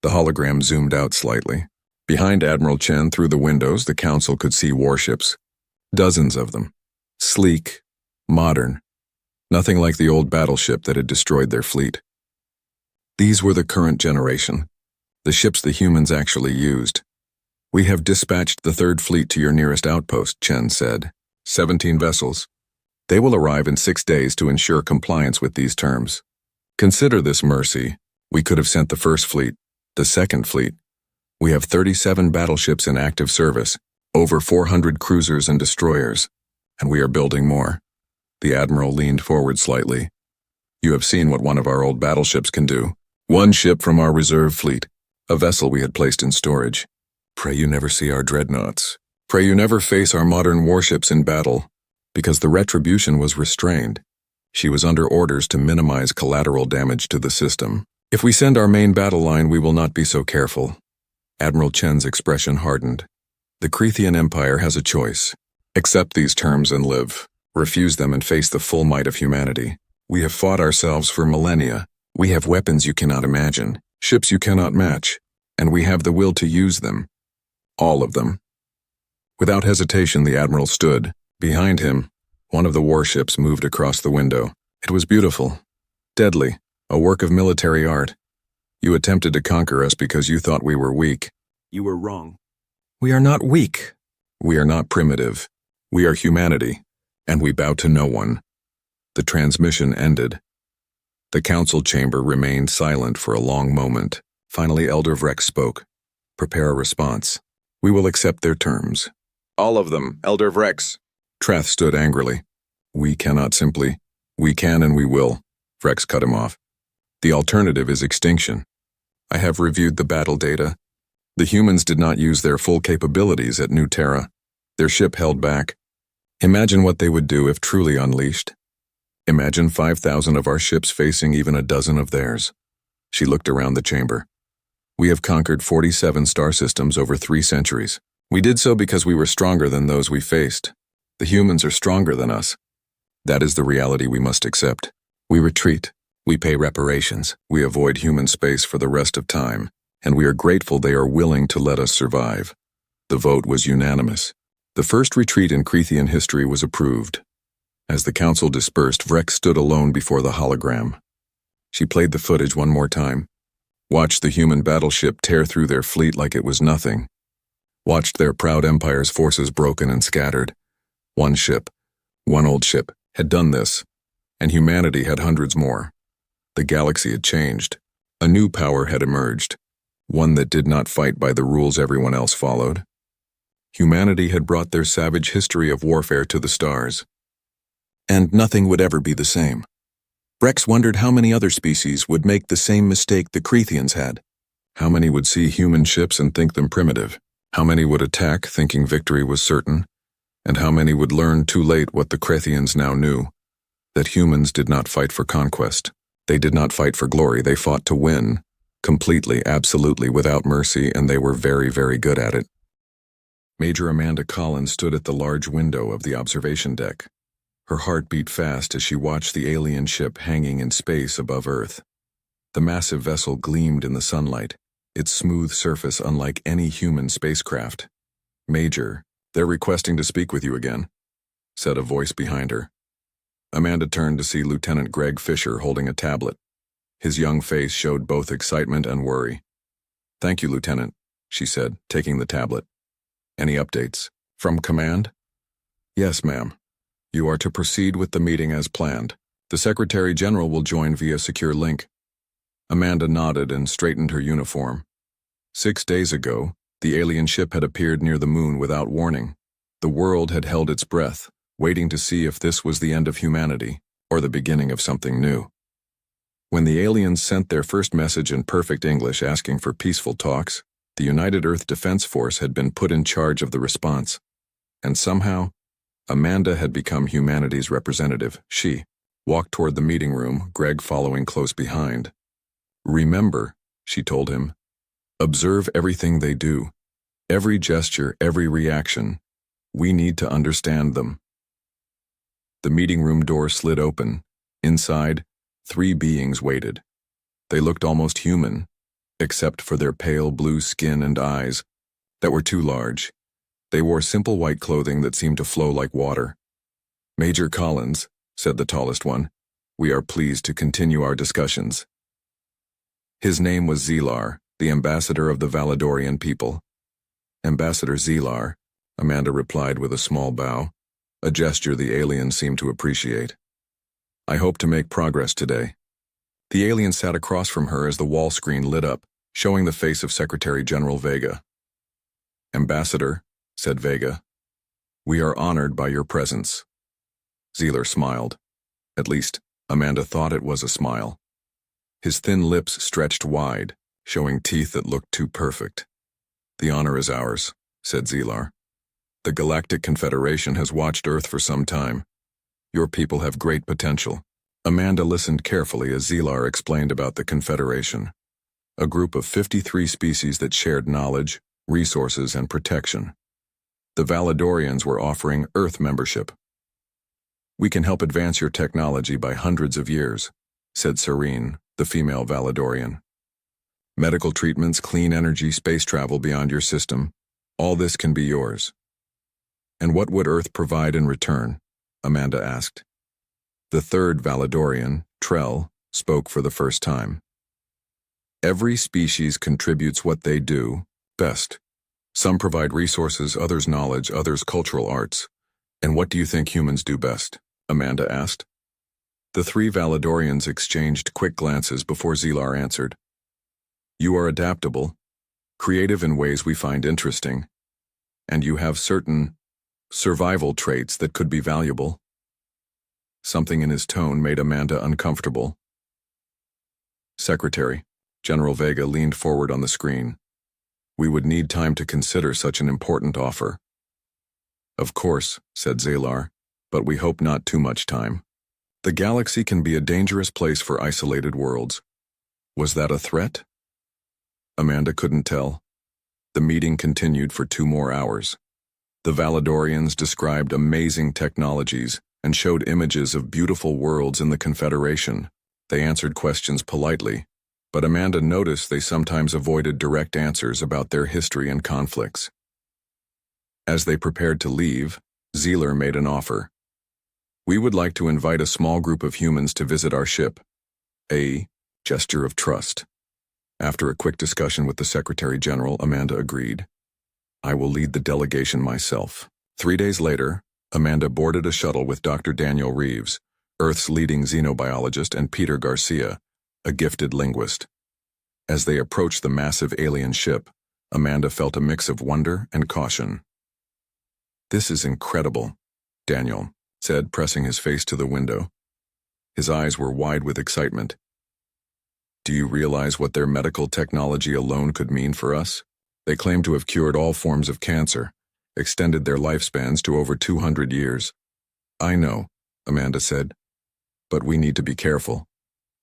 The hologram zoomed out slightly. Behind Admiral Chen, through the windows, the Council could see warships. Dozens of them. Sleek, modern. Nothing like the old battleship that had destroyed their fleet. These were the current generation, the ships the humans actually used. "We have dispatched the Third Fleet to your nearest outpost," Chen said. 17 vessels. They will arrive in 6 days to ensure compliance with these terms. Consider this mercy. We could have sent the First Fleet, the Second Fleet. We have 37 battleships in active service, over 400 cruisers and destroyers, and we are building more. The Admiral leaned forward slightly. You have seen what one of our old battleships can do. One ship from our reserve fleet, a vessel we had placed in storage. Pray you never see our dreadnoughts. Pray you never face our modern warships in battle, because the retribution was restrained. She was under orders to minimize collateral damage to the system. If we send our main battle line, we will not be so careful. Admiral Chen's expression hardened. The Crethean Empire has a choice. Accept these terms and live. Refuse them and face the full might of humanity. We have fought ourselves for millennia. We have weapons you cannot imagine, ships you cannot match, and we have the will to use them. All of them. Without hesitation, the Admiral stood. Behind him, one of the warships moved across the window. It was beautiful. Deadly. A work of military art. You attempted to conquer us because you thought we were weak. You were wrong. We are not weak. We are not primitive. We are humanity, and we bow to no one. The transmission ended. The council chamber remained silent for a long moment. Finally, Elder Vrex spoke. Prepare a response. We will accept their terms. All of them, Elder Vrex. Trath stood angrily. We cannot simply. We can and we will. Vrex cut him off. The alternative is extinction. I have reviewed the battle data. The humans did not use their full capabilities at New Terra. Their ship held back. Imagine what they would do if truly unleashed. Imagine 5,000 of our ships facing even a dozen of theirs. She looked around the chamber. We have conquered 47 star systems over 3 centuries. We did so because we were stronger than those we faced. The humans are stronger than us. That is the reality we must accept. We retreat. We pay reparations. We avoid human space for the rest of time, and we are grateful they are willing to let us survive. The vote was unanimous. The first retreat in Crethean history was approved. As the council dispersed, Vrex stood alone before the hologram. She played the footage one more time. Watched the human battleship tear through their fleet like it was nothing. Watched their proud empire's forces broken and scattered. One ship, one old ship, had done this, and humanity had hundreds more. The galaxy had changed. A new power had emerged, one that did not fight by the rules everyone else followed. Humanity had brought their savage history of warfare to the stars. And nothing would ever be the same. Vrex wondered how many other species would make the same mistake the Cretheans had. How many would see human ships and think them primitive? How many would attack thinking victory was certain? And how many would learn too late what the Cretheans now knew? That humans did not fight for conquest. They did not fight for glory, they fought to win. Completely, absolutely, without mercy, and they were very, very good at it. Major Amanda Collins stood at the large window of the observation deck. Her heart beat fast as she watched the alien ship hanging in space above Earth. The massive vessel gleamed in the sunlight, its smooth surface unlike any human spacecraft. Major, they're requesting to speak with you again, said a voice behind her. Amanda turned to see Lieutenant Greg Fisher holding a tablet. His young face showed both excitement and worry. Thank you, Lieutenant, she said, taking the tablet. Any updates? From command? Yes, ma'am. You are to proceed with the meeting as planned. The Secretary General will join via secure link. Amanda nodded and straightened her uniform. 6 days ago, the alien ship had appeared near the moon without warning. The world had held its breath, waiting to see if this was the end of humanity or the beginning of something new. When the aliens sent their first message in perfect English asking for peaceful talks, the United Earth Defense Force had been put in charge of the response. And somehow, Amanda had become humanity's representative. She walked toward the meeting room, Greg following close behind. Remember, she told him, observe everything they do. Every gesture, every reaction. We need to understand them. The meeting room door slid open. Inside, 3 beings waited. They looked almost human, except for their pale blue skin and eyes that were too large. They wore simple white clothing that seemed to flow like water. Major Collins, said the tallest one, we are pleased to continue our discussions. His name was Zelar, the ambassador of the Valadorian people. Ambassador Zelar, Amanda replied with a small bow, a gesture the alien seemed to appreciate. I hope to make progress today. The alien sat across from her as the wall screen lit up. showing the face of Secretary General Vega. "Ambassador," said Vega, "we are honored by your presence." Zeeler smiled. At least, Amanda thought it was a smile. His thin lips stretched wide, showing teeth that looked too perfect. "The honor is ours," said Zeeler. "The Galactic Confederation has watched Earth for some time. Your people have great potential." Amanda listened carefully as Zeeler explained about the Confederation, a group of 53 species that shared knowledge, resources, and protection. The Valedorians were offering Earth membership. "We can help advance your technology by hundreds of years," said Serene, the female Valedorian. "Medical treatments, clean energy, space travel beyond your system, all this can be yours." "And what would Earth provide in return?" Amanda asked. The third Valedorian, Trell, spoke for the first time. "Every species contributes what they do best. Some provide resources, others knowledge, others cultural arts. And what do you think humans do best?" Amanda asked. The three Valedorians exchanged quick glances before Zeeler answered. "You are adaptable, creative in ways we find interesting, and you have certain survival traits that could be valuable." Something in his tone made Amanda uncomfortable. "Secretary," General Vega leaned forward on the screen. "We would need time to consider such an important offer." "Of course," said Zeeler, "but we hope not too much time. The galaxy can be a dangerous place for isolated worlds." Was that a threat? Amanda couldn't tell. The meeting continued for 2 more hours. The Valedorians described amazing technologies and showed images of beautiful worlds in the Confederation. They answered questions politely, but Amanda noticed they sometimes avoided direct answers about their history and conflicts. As they prepared to leave, Zeeler made an offer. "We would like to invite a small group of humans to visit our ship." A gesture of trust. After a quick discussion with the Secretary General, Amanda agreed. "I will lead the delegation myself." 3 days later, Amanda boarded a shuttle with Dr. Daniel Reeves, Earth's leading xenobiologist, and Peter Garcia, a gifted linguist. As they approached the massive alien ship, Amanda felt a mix of wonder and caution. "This is incredible," Daniel said, pressing his face to the window. His eyes were wide with excitement. "Do you realize what their medical technology alone could mean for us? They claim to have cured all forms of cancer, extended their lifespans to over 200 years. "I know," Amanda said, "but we need to be careful.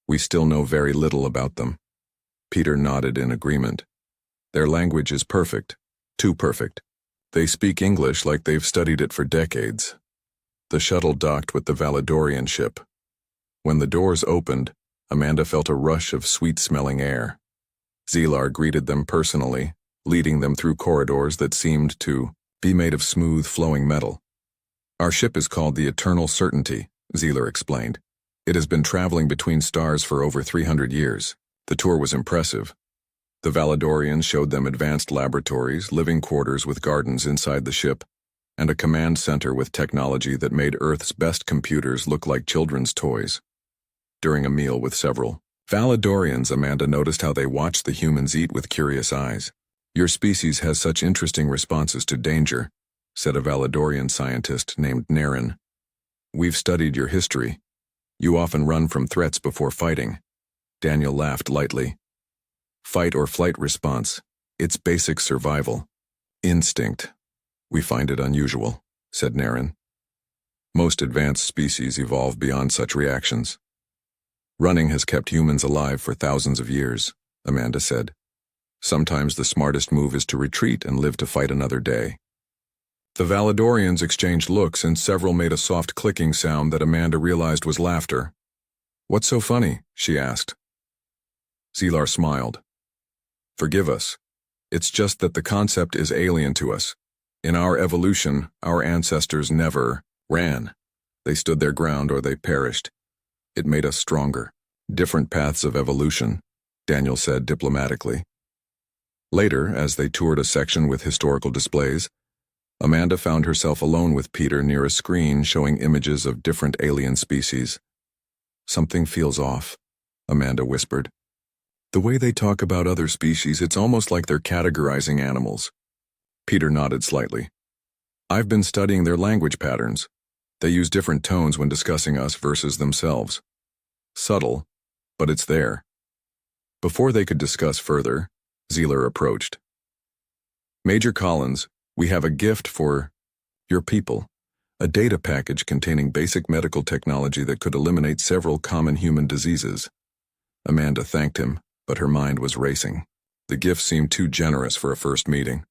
We still know very little about them." Peter nodded in agreement. "Their language is perfect, too perfect. They speak English like they've studied it for decades." The shuttle docked with the Valedorian ship. When the doors opened, Amanda felt a rush of sweet-smelling air. Zeeler greeted them personally, leading them through corridors that seemed to be made of smooth, flowing metal. "Our ship is called the Eternal Certainty," Zeeler explained. "It has been traveling between stars for over 300 years. The tour was impressive. The Valedorians showed them advanced laboratories, living quarters with gardens inside the ship, and a command center with technology that made Earth's best computers look like children's toys." During a meal with several Valedorians, Amanda noticed how they watched the humans eat with curious eyes. "Your species has such interesting responses to danger," said a Valedorian scientist named Naren. "We've studied your history. You often run from threats before fighting." Daniel laughed lightly. "Fight or flight response. It's basic survival. Instinct. We find it unusual," said Naren. "Most advanced species evolve beyond such reactions." "Running has kept humans alive for thousands of years," Amanda said. "Sometimes the smartest move is to retreat and live to fight another day." The Valedorians exchanged looks, and several made a soft clicking sound that Amanda realized was laughter. "What's so funny?" she asked. Zeeler smiled. "Forgive us. It's just that the concept is alien to us. In our evolution, our ancestors never ran. They stood their ground or they perished. It made us stronger." "Different paths of evolution," Daniel said diplomatically. Later, as they toured a section with historical displays, Amanda found herself alone with Peter near a screen showing images of different alien species. "Something feels off," Amanda whispered. The way they talk about other species, it's almost like they're categorizing animals. Peter nodded slightly. I've been studying their language patterns. They use different tones when discussing us versus themselves. Subtle, but it's there. Before they could discuss further, Zeeler approached. Major Collins, we have a gift for your people. A data package containing basic medical technology that could eliminate several common human diseases. Amanda thanked him, but her mind was racing. The gift seemed too generous for a first meeting.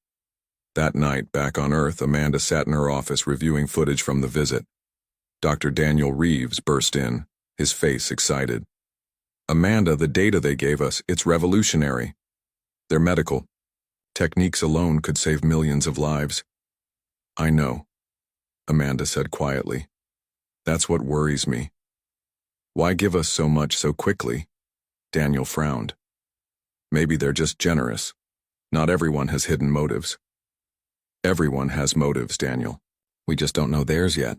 That night, back on Earth, Amanda sat in her office reviewing footage from the visit. Dr. Daniel Reeves burst in, his face excited. Amanda, the data they gave us, it's revolutionary. Their medical techniques alone could save millions of lives. I know, Amanda said quietly. That's what worries me. Why give us so much so quickly? Daniel frowned. Maybe they're just generous. Not everyone has hidden motives. Everyone has motives, Daniel. We just don't know theirs yet.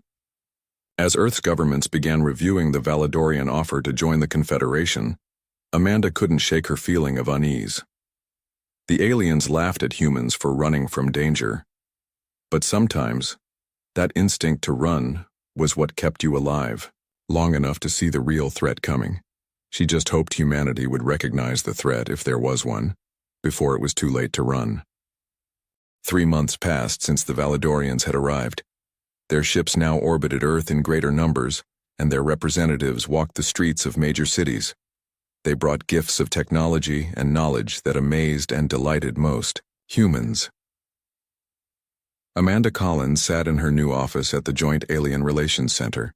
As Earth's governments began reviewing the Valedorian offer to join the Confederation, Amanda couldn't shake her feeling of unease. The aliens laughed at humans for running from danger. But sometimes, that instinct to run was what kept you alive, long enough to see the real threat coming. She just hoped humanity would recognize the threat, if there was one, before it was too late to run. 3 months passed since the Valedorians had arrived. Their ships now orbited Earth in greater numbers, and their representatives walked the streets of major cities. They brought gifts of technology and knowledge that amazed and delighted most humans. Amanda Collins sat in her new office at the Joint Alien Relations Center.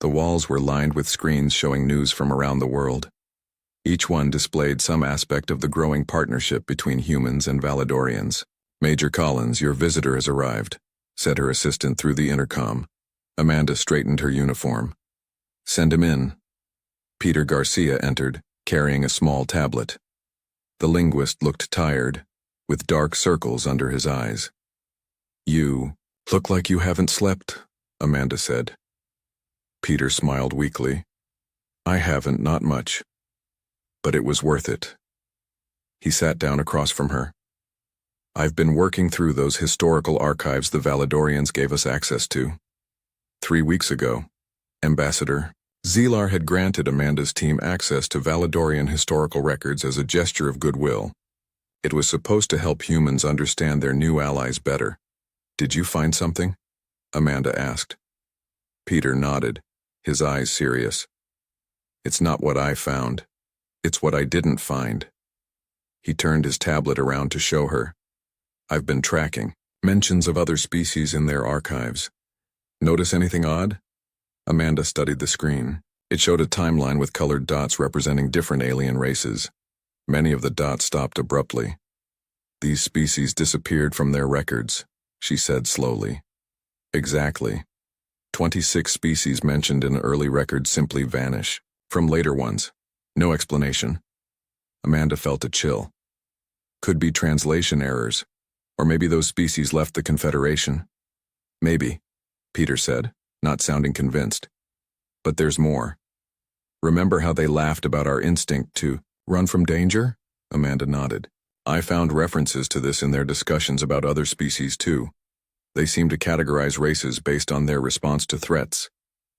The walls were lined with screens showing news from around the world. Each one displayed some aspect of the growing partnership between humans and Valedorians. Major Collins, your visitor has arrived, said her assistant through the intercom. Amanda straightened her uniform. Send him in. Peter Garcia entered, carrying a small tablet. The linguist looked tired, with dark circles under his eyes. You look like you haven't slept, Amanda said. Peter smiled weakly. I haven't, not much. But it was worth it. He sat down across from her. I've been working through those historical archives the Valedorians gave us access to. 3 weeks ago, Ambassador Zeeler had granted Amanda's team access to Valedorian historical records as a gesture of goodwill. It was supposed to help humans understand their new allies better. Did you find something? Amanda asked. Peter nodded, his eyes serious. It's not what I found. It's what I didn't find. He turned his tablet around to show her. I've been tracking mentions of other species in their archives. Notice anything odd? Amanda studied the screen. It showed a timeline with colored dots representing different alien races. Many of the dots stopped abruptly. These species disappeared from their records, she said slowly. Exactly. 26 species mentioned in early records simply vanish. From later ones, no explanation. Amanda felt a chill. Could be translation errors. Or maybe those species left the Confederation. Maybe, Peter said, not sounding convinced. But there's more. Remember how they laughed about our instinct to run from danger? Amanda nodded. I found references to this in their discussions about other species too. They seem to categorize races based on their response to threats.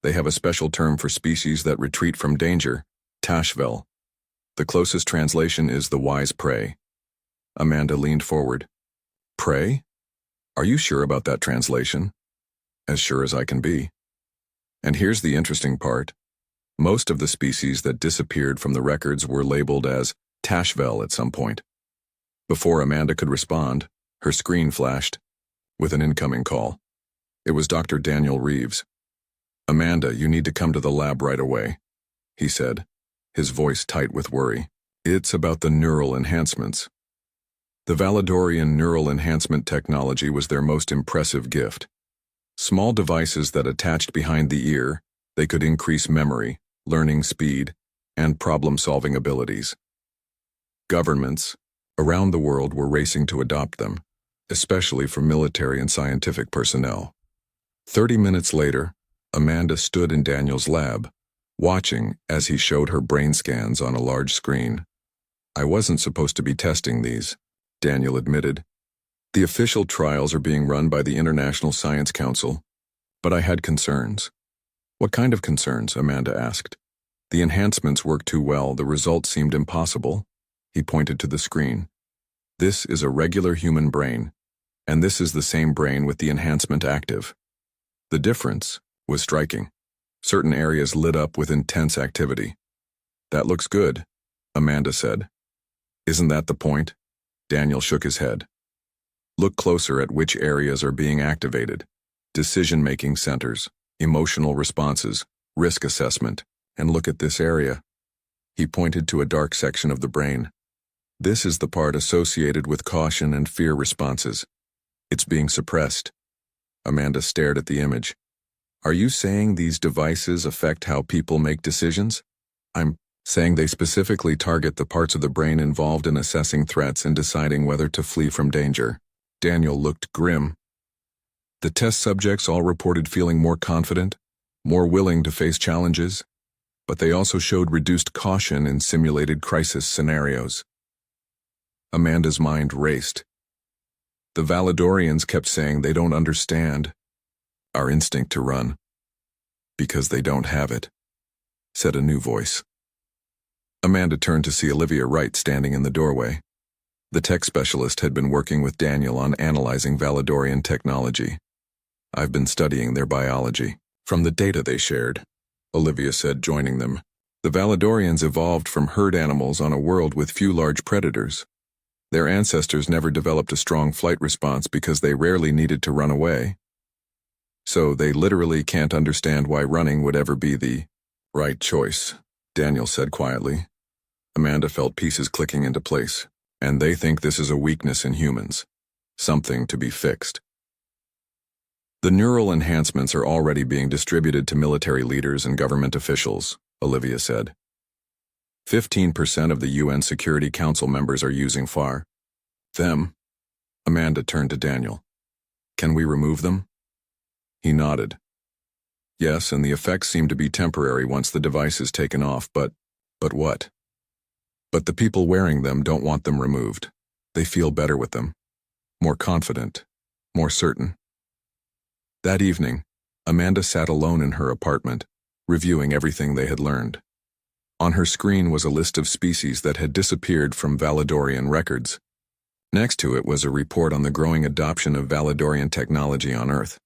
They have a special term for species that retreat from danger, Tashvel. The closest translation is the wise prey. Amanda leaned forward. Prey? Are you sure about that translation? As sure as I can be. And here's the interesting part. Most of the species that disappeared from the records were labeled as Tashvel at some point. Before Amanda could respond, her screen flashed with an incoming call. It was Dr. Daniel Reeves. Amanda, you need to come to the lab right away, he said, his voice tight with worry. It's about the neural enhancements. The Valedorian neural enhancement technology was their most impressive gift. Small devices that attached behind the ear, they could increase memory, learning speed, and problem-solving abilities. Governments around the world were racing to adopt them, especially for military and scientific personnel. 30 minutes later, Amanda stood in Daniel's lab, watching as he showed her brain scans on a large screen. I wasn't supposed to be testing these, Daniel admitted. The official trials are being run by the International Science Council, but I had concerns. What kind of concerns? Amanda asked. The enhancements worked too well, the results seemed impossible. He pointed to the screen. This is a regular human brain, and this is the same brain with the enhancement active. The difference was striking. Certain areas lit up with intense activity. That looks good, Amanda said. Isn't that the point? Daniel shook his head. Look closer at which areas are being activated. Decision-making centers, emotional responses, risk assessment, and look at this area. He pointed to a dark section of the brain. This is the part associated with caution and fear responses. It's being suppressed. Amanda stared at the image. Are you saying these devices affect how people make decisions? I'm saying they specifically target the parts of the brain involved in assessing threats and deciding whether to flee from danger. Daniel looked grim. The test subjects all reported feeling more confident, more willing to face challenges, but they also showed reduced caution in simulated crisis scenarios. Amanda's mind raced. The Valedorians kept saying they don't understand our instinct to run, because they don't have it, said a new voice. Amanda turned to see Olivia Wright standing in the doorway. The tech specialist had been working with Daniel on analyzing Valedorian technology. I've been studying their biology. From the data they shared, Olivia said, joining them. The Valedorians evolved from herd animals on a world with few large predators. Their ancestors never developed a strong flight response because they rarely needed to run away. So they literally can't understand why running would ever be the right choice, Daniel said quietly. Amanda felt pieces clicking into place. And they think this is a weakness in humans. Something to be fixed. The neural enhancements are already being distributed to military leaders and government officials, Olivia said. 15% of the UN Security Council members are using FAR. Them? Amanda turned to Daniel. Can we remove them? He nodded. Yes, and the effects seem to be temporary once the device is taken off, but what? But the people wearing them don't want them removed. They feel better with them. More confident. More certain. That evening, Amanda sat alone in her apartment, reviewing everything they had learned. On her screen was a list of species that had disappeared from Valedorian records. Next to it was a report on the growing adoption of Valedorian technology on Earth.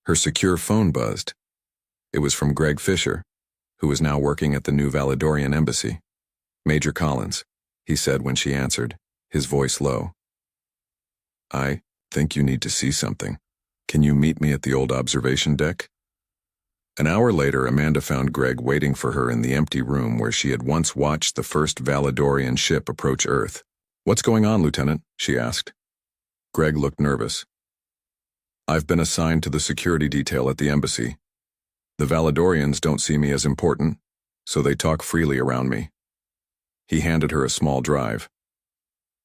Her secure phone buzzed. It was from Greg Fisher, who was now working at the new Valedorian embassy. Major Collins, he said when she answered, his voice low. I think you need to see something. Can you meet me at the old observation deck? An hour later, Amanda found Greg waiting for her in the empty room where she had once watched the first Valedorian ship approach Earth. What's going on, Lieutenant? She asked. Greg looked nervous. I've been assigned to the security detail at the embassy. The Valedorians don't see me as important, so they talk freely around me. He handed her a small drive.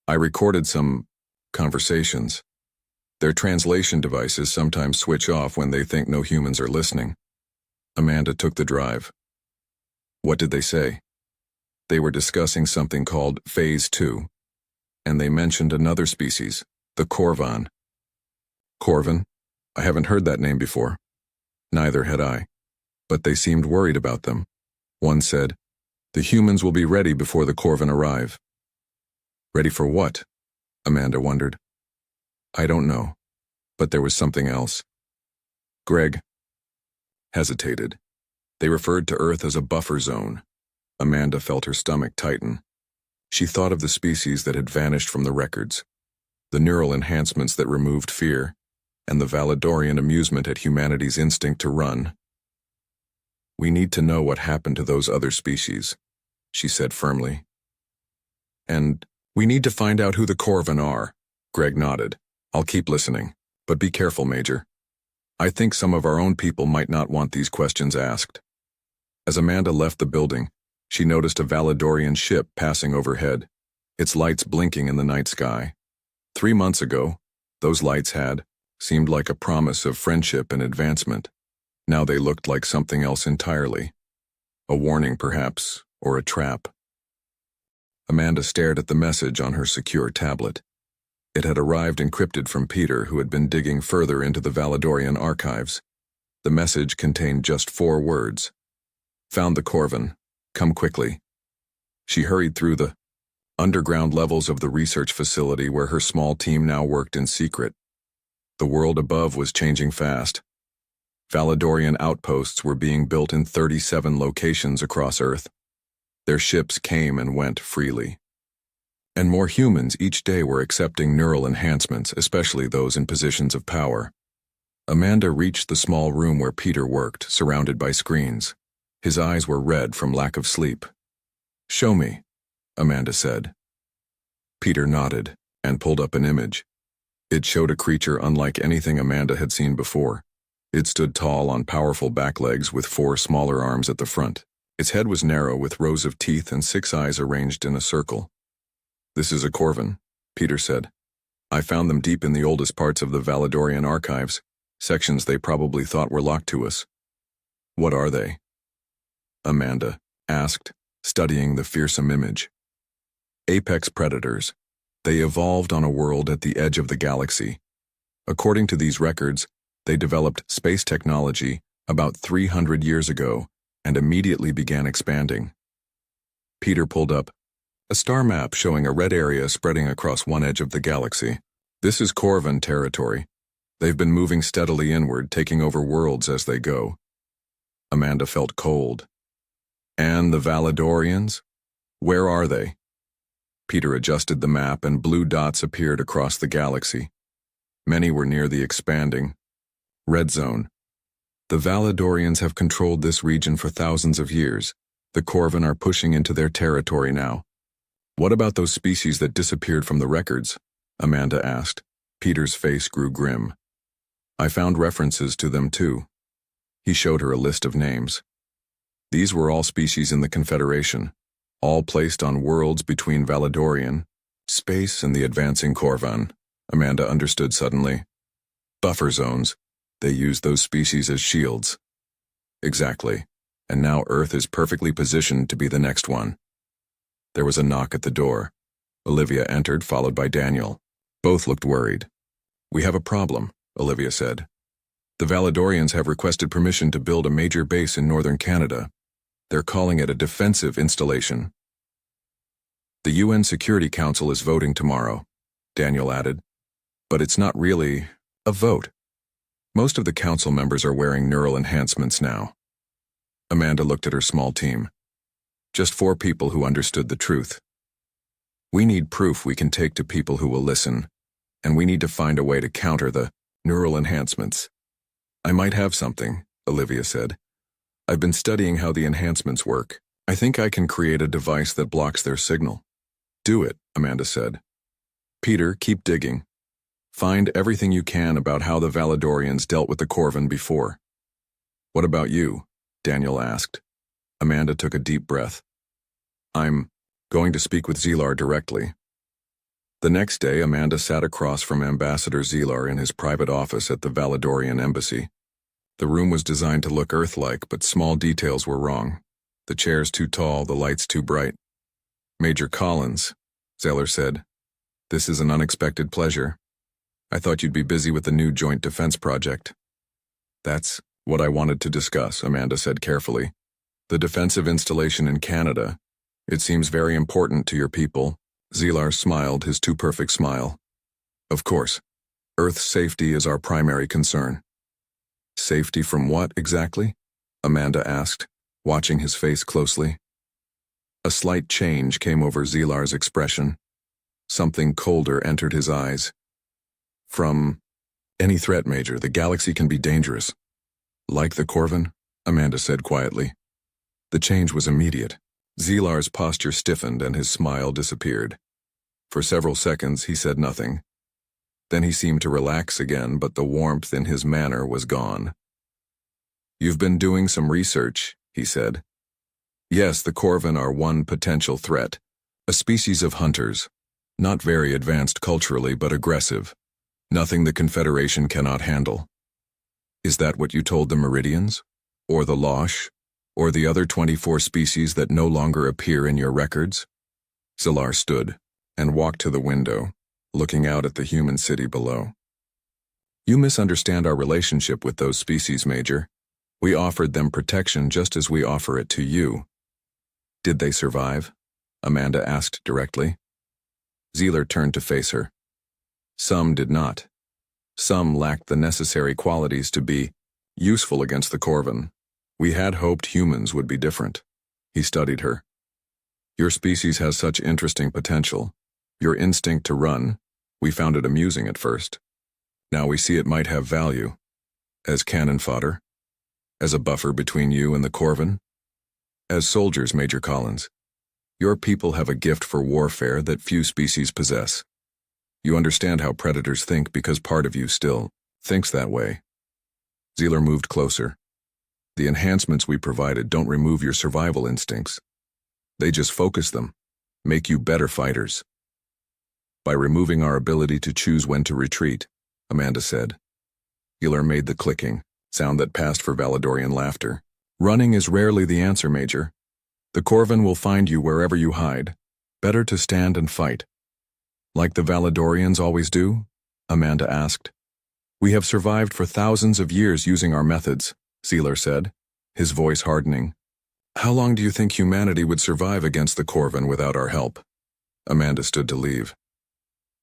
I recorded some conversations. Their translation devices sometimes switch off when they think no humans are listening. Amanda took the drive. What did they say? They were discussing something called Phase 2, and they mentioned another species, the Corvan. Corvan? I haven't heard that name before. Neither had I. But they seemed worried about them. One said, the humans will be ready before the Corvan arrive. Ready for what? Amanda wondered. I don't know, but there was something else. Greg hesitated. They referred to Earth as a buffer zone. Amanda felt her stomach tighten. She thought of the species that had vanished from the records, the neural enhancements that removed fear, and the Valedorian amusement at humanity's instinct to run. We need to know what happened to those other species, she said firmly. And we need to find out who the Corvan are. Greg nodded. I'll keep listening, but be careful, Major. I think some of our own people might not want these questions asked. As Amanda left the building, she noticed a Valedorian ship passing overhead, its lights blinking in the night sky. 3 months ago, those lights had seemed like a promise of friendship and advancement. Now they looked like something else entirely. A warning, perhaps, or a trap. Amanda stared at the message on her secure tablet. It had arrived encrypted from Peter, who had been digging further into the Valedorian archives. The message contained just 4 words. Found the Corvin. Come quickly. She hurried through the underground levels of the research facility where her small team now worked in secret. The world above was changing fast. Valedorian outposts were being built in 37 locations across Earth. Their ships came and went freely. And more humans each day were accepting neural enhancements, especially those in positions of power. Amanda reached the small room where Peter worked, surrounded by screens. His eyes were red from lack of sleep. "Show me," Amanda said. Peter nodded and pulled up an image. It showed a creature unlike anything Amanda had seen before. It stood tall on powerful back legs with 4 smaller arms at the front. Its head was narrow with rows of teeth and 6 eyes arranged in a circle. "This is a Corvin," Peter said. "I found them deep in the oldest parts of the Valedorian archives, sections they probably thought were locked to us." "What are they?" Amanda asked, studying the fearsome image. "Apex predators. They evolved on a world at the edge of the galaxy. According to these records, they developed space technology about 300 years ago and immediately began expanding." Peter pulled up a star map showing a red area spreading across one edge of the galaxy. "This is Corvin territory. They've been moving steadily inward, taking over worlds as they go." Amanda felt cold. "And the Valedorians? Where are they?" Peter adjusted the map and blue dots appeared across the galaxy. Many were near the expanding red zone. "The Valedorians have controlled this region for thousands of years. The Corvin are pushing into their territory now." "What about those species that disappeared from the records?" Amanda asked. Peter's face grew grim. "I found references to them too." He showed her a list of names. These were all species in the Confederation, all placed on worlds between Valedorian, space, and the advancing Corvin. Amanda understood suddenly. Buffer zones. They used those species as shields. Exactly. And now Earth is perfectly positioned to be the next one. There was a knock at the door. Olivia entered, followed by Daniel. Both looked worried. "We have a problem," Olivia said. "The Valedorians have requested permission to build a major base in northern Canada. They're calling it a defensive installation." "The UN Security Council is voting tomorrow," Daniel added. "But it's not really a vote. Most of the council members are wearing neural enhancements now." Amanda looked at her small team. Just 4 people who understood the truth. "We need proof we can take to people who will listen, and we need to find a way to counter the neural enhancements." "I might have something," Olivia said. "I've been studying how the enhancements work. I think I can create a device that blocks their signal." "Do it," Amanda said. "Peter, keep digging. Find everything you can about how the Valedorians dealt with the Corvin before." "What about you?" Daniel asked. Amanda took a deep breath. "I'm going to speak with Zelar directly." The next day, Amanda sat across from Ambassador Zelar in his private office at the Valedorian embassy. The room was designed to look Earth-like, but small details were wrong. The chairs too tall, the lights too bright. "Major Collins," Zelar said, "this is an unexpected pleasure. I thought you'd be busy with the new joint defense project." "That's what I wanted to discuss," Amanda said carefully. "The defensive installation in Canada. It seems very important to your people." Zelar smiled his too perfect smile. "Of course. Earth's safety is our primary concern." "Safety from what, exactly?" Amanda asked, watching his face closely. A slight change came over Zelar's expression. Something colder entered his eyes. "From any threat, Major. The galaxy can be dangerous." "Like the Corvin?" Amanda said quietly. The change was immediate. Zelar's posture stiffened and his smile disappeared. For several seconds he said nothing. Then he seemed to relax again, but the warmth in his manner was gone. "You've been doing some research," he said. "Yes, the Corvin are one potential threat. A species of hunters. Not very advanced culturally, but aggressive. Nothing the Confederation cannot handle." "Is that what you told the Meridians? Or the Losh? Or the other 24 species that no longer appear in your records?" Zilar stood and walked to the window, looking out at the human city below. You misunderstand our relationship with those species, Major. We offered them protection just as we offer it to you. Did they survive? Amanda asked directly. Zilar turned to face her. Some did not. Some lacked the necessary qualities to be useful against the Corvin. We had hoped humans would be different. He studied her. Your species has such interesting potential. Your instinct to run, we found it amusing at first. Now we see it might have value. As cannon fodder. As a buffer between you and the Corvin. As soldiers, Major Collins. Your people have a gift for warfare that few species possess. You understand how predators think because part of you still thinks that way. Zilar moved closer. The enhancements we provided don't remove your survival instincts. They just focus them, make you better fighters. By removing our ability to choose when to retreat, Amanda said. Zilar made the clicking sound that passed for Valedorian laughter. Running is rarely the answer, Major. The Corvin will find you wherever you hide. Better to stand and fight. Like the Valedorians always do? Amanda asked. We have survived for thousands of years using our methods, Zilar said, his voice hardening. How long do you think humanity would survive against the Corvin without our help? Amanda stood to leave.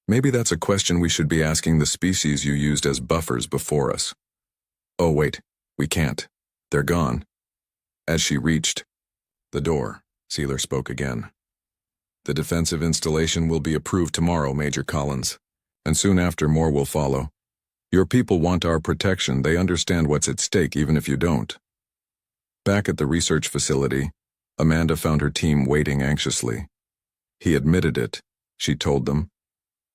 Maybe that's a question we should be asking the species you used as buffers before us. Oh wait, we can't. They're gone. As she reached the door, Zilar spoke again. The defensive installation will be approved tomorrow, Major Collins, and soon after more will follow. Your people want our protection. They understand what's at stake even if you don't. Back at the research facility, Amanda found her team waiting anxiously. He admitted it, she told them.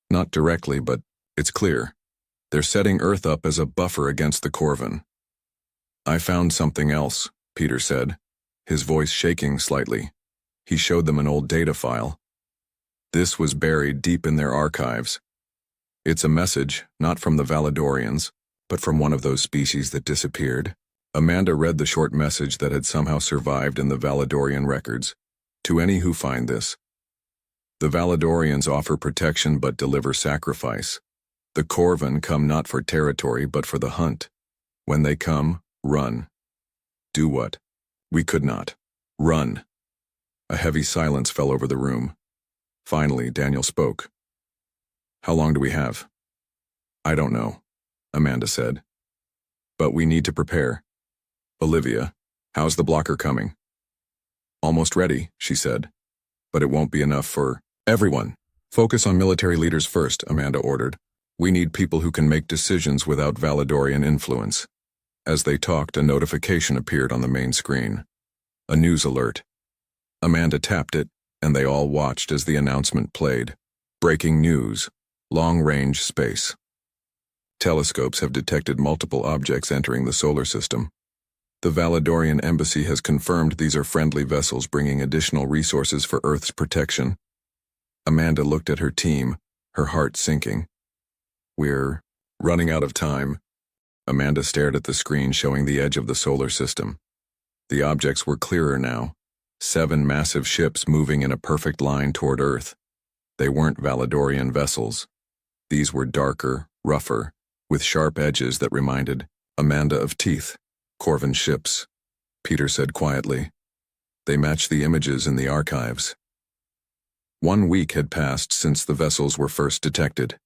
Not directly, but it's clear. They're setting Earth up as a buffer against the Corvin. I found something else, Peter said, his voice shaking slightly. He showed them an old data file. This was buried deep in their archives. It's a message, not from the Valedorians, but from one of those species that disappeared. Amanda read the short message that had somehow survived in the Valedorian records. To any who find this. The Valedorians offer protection but deliver sacrifice. The Corvin come not for territory but for the hunt. When they come, run. Do what? We could not. Run. A heavy silence fell over the room. Finally, Daniel spoke. How long do we have? I don't know, Amanda said. But we need to prepare. Olivia, how's the blocker coming? Almost ready, she said. But it won't be enough for everyone. Focus on military leaders first, Amanda ordered. We need people who can make decisions without Valedorian influence. As they talked, a notification appeared on the main screen. A news alert. Amanda tapped it, and they all watched as the announcement played. Breaking news. Long-range space. Telescopes have detected multiple objects entering the solar system. The Valedorian embassy has confirmed these are friendly vessels bringing additional resources for Earth's protection. Amanda looked at her team, her heart sinking. We're running out of time. Amanda stared at the screen showing the edge of the solar system. The objects were clearer now. 7 massive ships moving in a perfect line toward Earth. They weren't Valedorian vessels. These were darker, rougher, with sharp edges that reminded Amanda of teeth. Corvin ships, Peter said quietly. They matched the images in the archives. 1 week had passed since the vessels were first detected.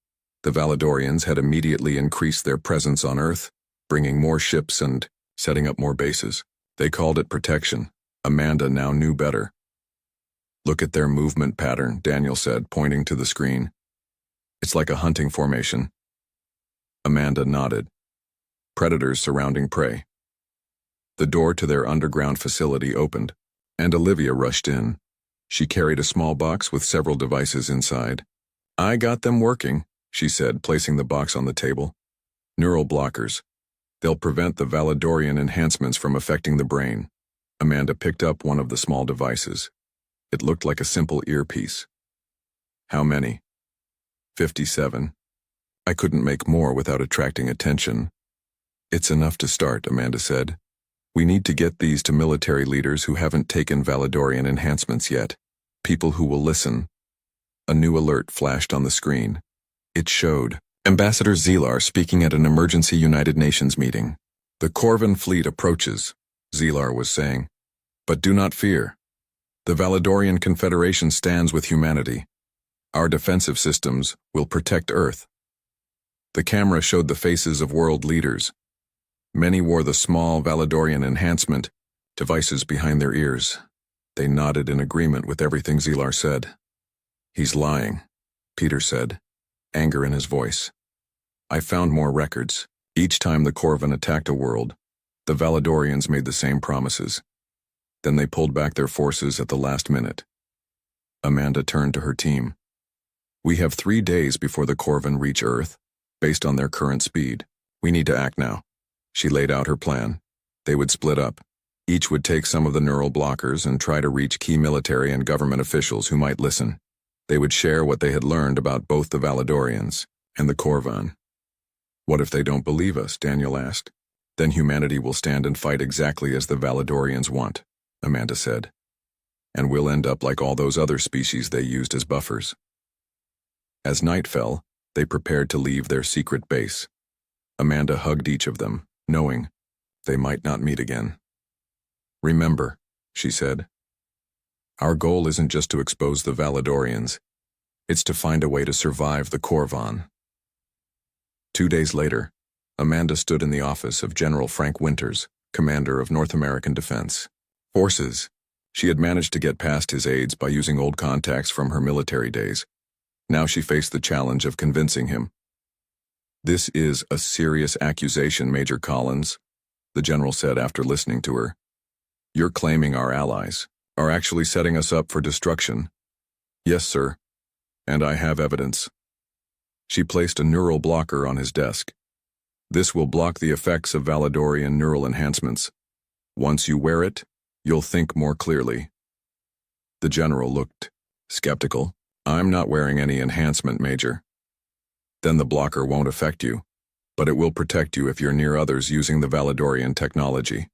The Valedorians had immediately increased their presence on Earth, bringing more ships and setting up more bases. They called it protection. Amanda now knew better. Look at their movement pattern, Daniel said, pointing to the screen. It's like a hunting formation. Amanda nodded. Predators surrounding prey. The door to their underground facility opened, and Olivia rushed in. She carried a small box with several devices inside. I got them working, she said, placing the box on the table. Neural blockers. They'll prevent the Valedorian enhancements from affecting the brain. Amanda picked up one of the small devices. It looked like a simple earpiece. How many? 57. I couldn't make more without attracting attention. It's enough to start, Amanda said. We need to get these to military leaders who haven't taken Valedorian enhancements yet. People who will listen, A new alert flashed on the screen. It showed Ambassador Zelar speaking at an emergency United Nations meeting. "The Corvan fleet approaches," Zelar was saying. "But do not fear. The Valadorian Confederation stands with humanity. Our defensive systems will protect Earth." The camera showed the faces of world leaders. Many wore the small Valadorian enhancement devices behind their ears. They nodded in agreement with everything Zelar said. "He's lying," Peter said, anger in his voice. "I found more records. Each time the Corvan attacked a world, the Valadorians made the same promises. Then they pulled back their forces at the last minute." Amanda turned to her team. "We have 3 days before the Corvan reach Earth, based on their current speed. We need to act now." She laid out her plan. They would split up. Each would take some of the neural blockers and try to reach key military and government officials who might listen. They would share what they had learned about both the Valadorians and the Corvan. "What if they don't believe us?" Daniel asked. "Then humanity will stand and fight exactly as the Valadorians want," Amanda said. "And we'll end up like all those other species they used as buffers." As night fell, they prepared to leave their secret base. Amanda hugged each of them, knowing they might not meet again. "Remember," she said, "our goal isn't just to expose the Valadorians. It's to find a way to survive the Corvan." 2 days later, Amanda stood in the office of General Frank Winters, commander of North American Defense Forces. She had managed to get past his aides by using old contacts from her military days. Now she faced the challenge of convincing him. "This is a serious accusation, Major Collins," the general said after listening to her. "You're claiming our allies are actually setting us up for destruction." "Yes, sir, and I have evidence." She placed a neural blocker on his desk. "This will block the effects of Valadorian neural enhancements. Once you wear it, you'll think more clearly." The general looked skeptical. "I'm not wearing any enhancement, Major." "Then the blocker won't affect you, but it will protect you if you're near others using the Valadorian technology."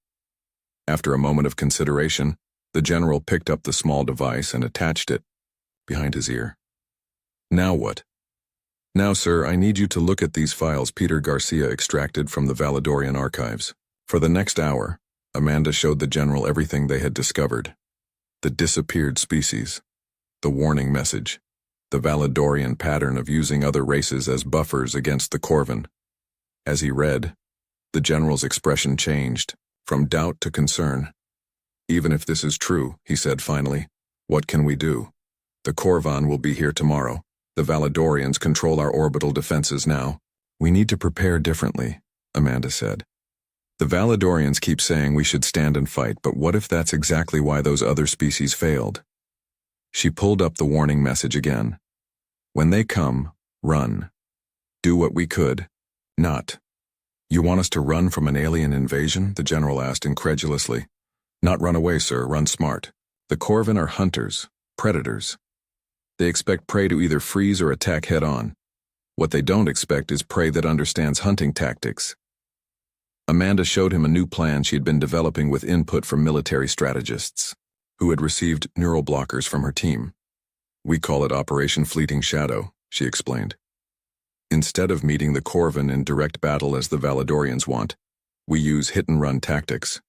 After a moment of consideration, the general picked up the small device and attached it behind his ear. "Now what?" "Now, sir, I need you to look at these files Peter Garcia extracted from the Valadorian archives." For the next hour, Amanda showed the general everything they had discovered. The disappeared species, the warning message, the Valadorian pattern of using other races as buffers against the Corvan. As he read, the general's expression changed, from doubt to concern. "Even if this is true," he said finally, "what can we do? The Corvan will be here tomorrow. The Valadorians control our orbital defenses now. We need to prepare differently," Amanda said. "The Valadorians keep saying we should stand and fight, but what if that's exactly why those other species failed?" She pulled up the warning message again. "When they come, run. Do what we could, not." "You want us to run from an alien invasion?" the general asked incredulously. "Not run away, sir, run smart. The Corvan are hunters, predators. They expect prey to either freeze or attack head-on. What they don't expect is prey that understands hunting tactics." Amanda showed him a new plan she had been developing with input from military strategists, who had received neural blockers from her team. "We call it Operation Fleeting Shadow," she explained. "Instead of meeting the Corvan in direct battle as the Valadorians want, we use hit-and-run tactics,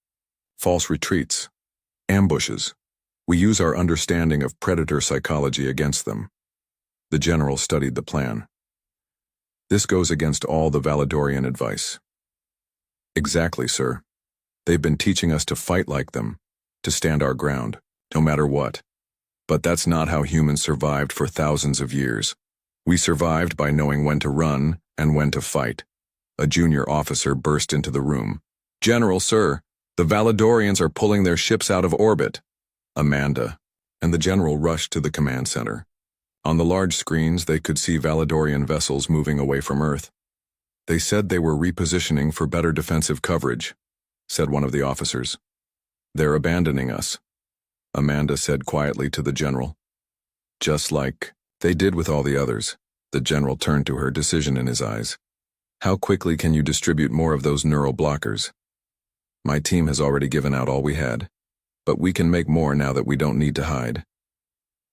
false retreats, ambushes. We use our understanding of predator psychology against them." The general studied the plan. "This goes against all the Valadorian advice." "Exactly, sir. They've been teaching us to fight like them, to stand our ground, no matter what. But that's not how humans survived for thousands of years. We survived by knowing when to run and when to fight." A junior officer burst into the room. "General, sir, the Valadorians are pulling their ships out of orbit." Amanda and the general rushed to the command center. On the large screens, they could see Valadorian vessels moving away from Earth. "They said they were repositioning for better defensive coverage," said one of the officers. "They're abandoning us," Amanda said quietly to the general. "Just like they did with all the others." The general turned to her, decision in his eyes. "How quickly can you distribute more of those neural blockers?" "My team has already given out all we had, but we can make more now that we don't need to hide."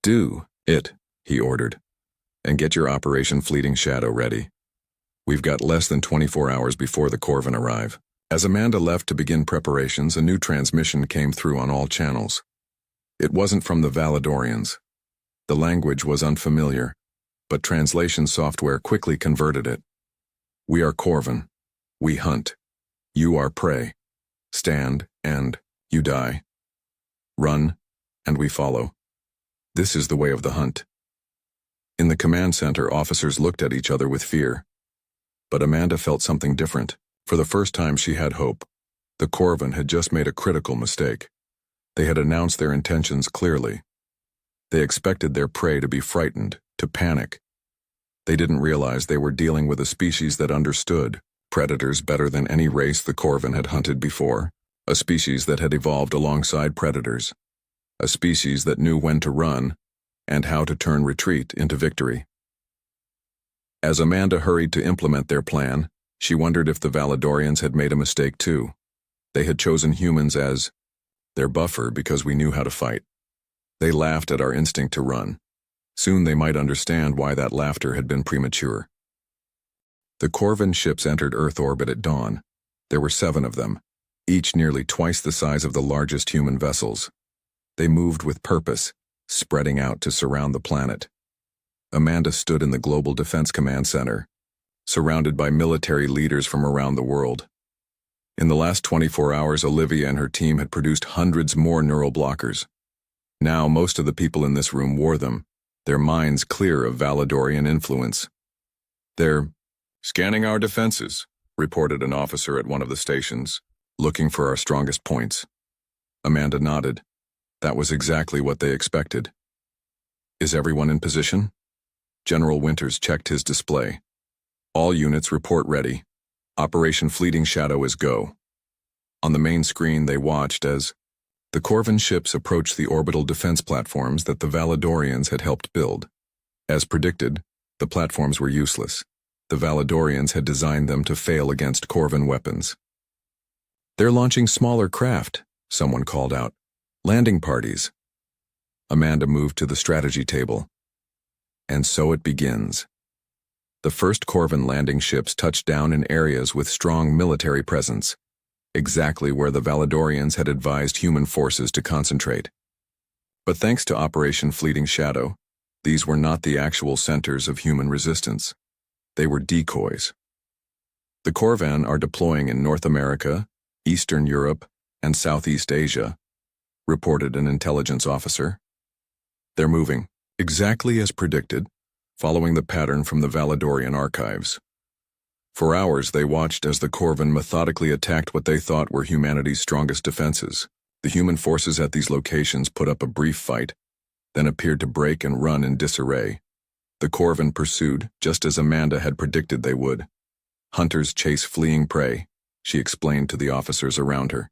"Do it," he ordered. and get your Operation Fleeting Shadow ready. We've got less than 24 hours before the Corvin arrive." As Amanda left to begin preparations, a new transmission came through on all channels. It wasn't from the Valedorians. The language was unfamiliar, but translation software quickly converted it. "We are Corvin. We hunt. You are prey. Stand, and you die. Run, and we follow. This is the way of the hunt." In the command center, officers looked at each other with fear. But Amanda felt something different. For the first time, she had hope. The Corvin had just made a critical mistake. They had announced their intentions clearly. They expected their prey to be frightened, to panic. They didn't realize they were dealing with a species that understood predators better than any race the Corvin had hunted before, a species that had evolved alongside predators, a species that knew when to run and how to turn retreat into victory. As Amanda hurried to implement their plan, she wondered if the Valedorians had made a mistake too. They had chosen humans as their buffer because we knew how to fight. They laughed at our instinct to run. Soon they might understand why that laughter had been premature. The Corvin ships entered Earth orbit at dawn. There were 7 of them, each nearly twice the size of the largest human vessels. They moved with purpose, spreading out to surround the planet. Amanda stood in the Global Defense Command Center, surrounded by military leaders from around the world. In the last 24 hours, Olivia and her team had produced hundreds more neural blockers. Now most of the people in this room wore them, their minds clear of Valedorian influence. "They're scanning our defenses," reported an officer at one of the stations, "looking for our strongest points." Amanda nodded. That was exactly what they expected. "Is everyone in position?" General Winters checked his display. "All units report ready. Operation Fleeting Shadow is go." On the main screen, they watched as the Corvin ships approached the orbital defense platforms that the Valedorians had helped build. As predicted, the platforms were useless. The Valedorians had designed them to fail against Corvin weapons. "They're launching smaller craft," someone called out. "Landing parties." Amanda moved to the strategy table. And so it begins. The first Corvin landing ships touched down in areas with strong military presence, exactly where the Valedorians had advised human forces to concentrate. But thanks to Operation Fleeting Shadow, these were not the actual centers of human resistance. They were decoys. "The Corvan are deploying in North America, Eastern Europe, and Southeast Asia," reported an intelligence officer. "They're moving, exactly as predicted, following the pattern from the Valedorian archives." For hours they watched as the Corvin methodically attacked what they thought were humanity's strongest defenses. The human forces at these locations put up a brief fight, then appeared to break and run in disarray. The Corvin pursued, just as Amanda had predicted they would. "Hunters chase fleeing prey," she explained to the officers around her.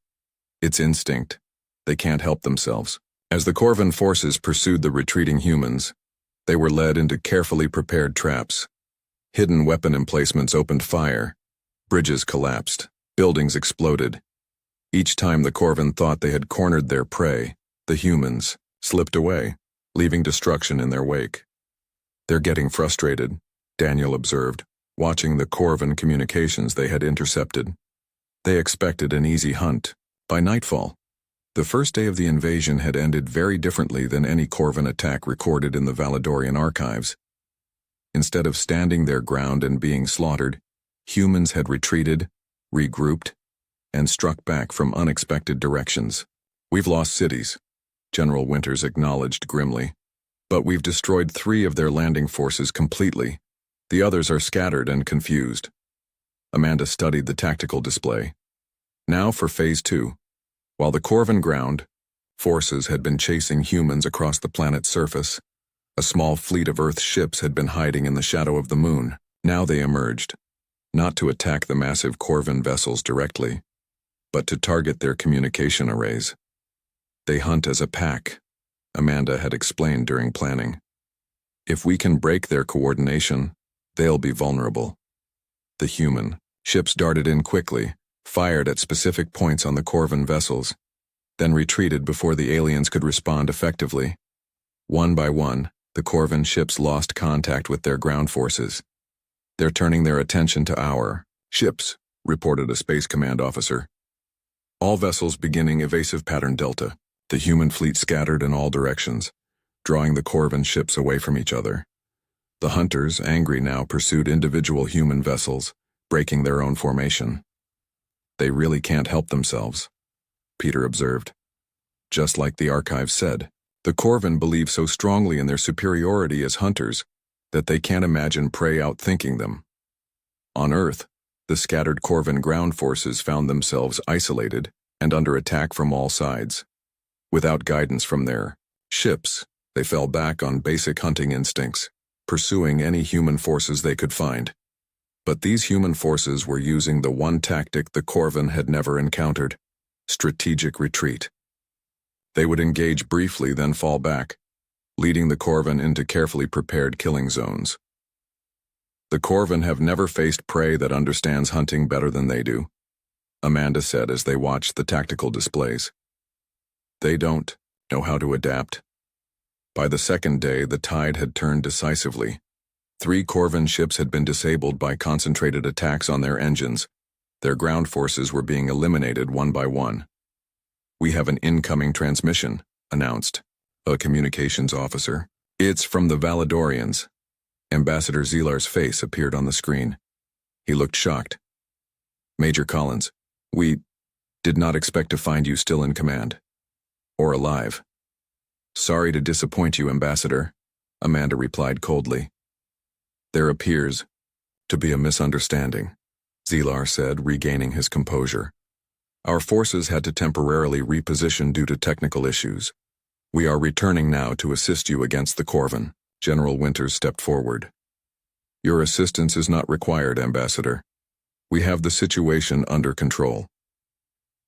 "It's instinct. They can't help themselves." As the Corvin forces pursued the retreating humans, they were led into carefully prepared traps. Hidden weapon emplacements opened fire. Bridges collapsed. Buildings exploded. Each time the Corvin thought they had cornered their prey, the humans slipped away, leaving destruction in their wake. "They're getting frustrated," Daniel observed, watching the Corvin communications they had intercepted. They expected an easy hunt. By nightfall, the first day of the invasion had ended very differently than any Corvin attack recorded in the Valedorian archives. Instead of standing their ground and being slaughtered, humans had retreated, regrouped, and struck back from unexpected directions. "We've lost cities," General Winters acknowledged grimly. "But we've destroyed 3 of their landing forces completely. The others are scattered and confused." Amanda studied the tactical display. Now for Phase 2. While the Corvin ground forces had been chasing humans across the planet's surface, a small fleet of Earth ships had been hiding in the shadow of the moon. Now they emerged, not to attack the massive Corvin vessels directly, but to target their communication arrays. "They hunt as a pack," Amanda had explained during planning. "If we can break their coordination, they'll be vulnerable." The human ships darted in quickly, fired at specific points on the Corvin vessels, then retreated before the aliens could respond effectively. One by one, The Corvin ships lost contact with their ground forces. They're turning their attention to our ships, reported a Space Command officer. All vessels beginning evasive pattern Delta. The human fleet scattered in all directions, drawing the Corvin ships away from each other. The hunters, angry now, pursued individual human vessels, breaking their own formation. They really can't help themselves, Peter observed. Just like the archive said, the Corvin believe so strongly in their superiority as hunters that they can't imagine prey outthinking them. On Earth, the scattered Corvin ground forces found themselves isolated and under attack from all sides. Without guidance from their ships, they fell back on basic hunting instincts, pursuing any human forces they could find. But these human forces were using the one tactic the Corvin had never encountered: strategic retreat. They would engage briefly, then fall back, leading the Corvin into carefully prepared killing zones. The Corvin have never faced prey that understands hunting better than they do, Amanda said as they watched the tactical displays. They don't know how to adapt. By the second day, the tide had turned decisively. 3 Corvin ships had been disabled by concentrated attacks on their engines. Their ground forces were being eliminated one by one. "We have an incoming transmission," announced a communications officer. "It's from the Valedorians." Ambassador Zelar's face appeared on the screen. He looked shocked. "Major Collins, we did not expect to find you still in command. Or alive." "Sorry to disappoint you, Ambassador," Amanda replied coldly. "There appears to be a misunderstanding," Zelar said, regaining his composure. "Our forces had to temporarily reposition due to technical issues. We are returning now to assist you against the Corvin." General Winters stepped forward. "Your assistance is not required, Ambassador. We have the situation under control."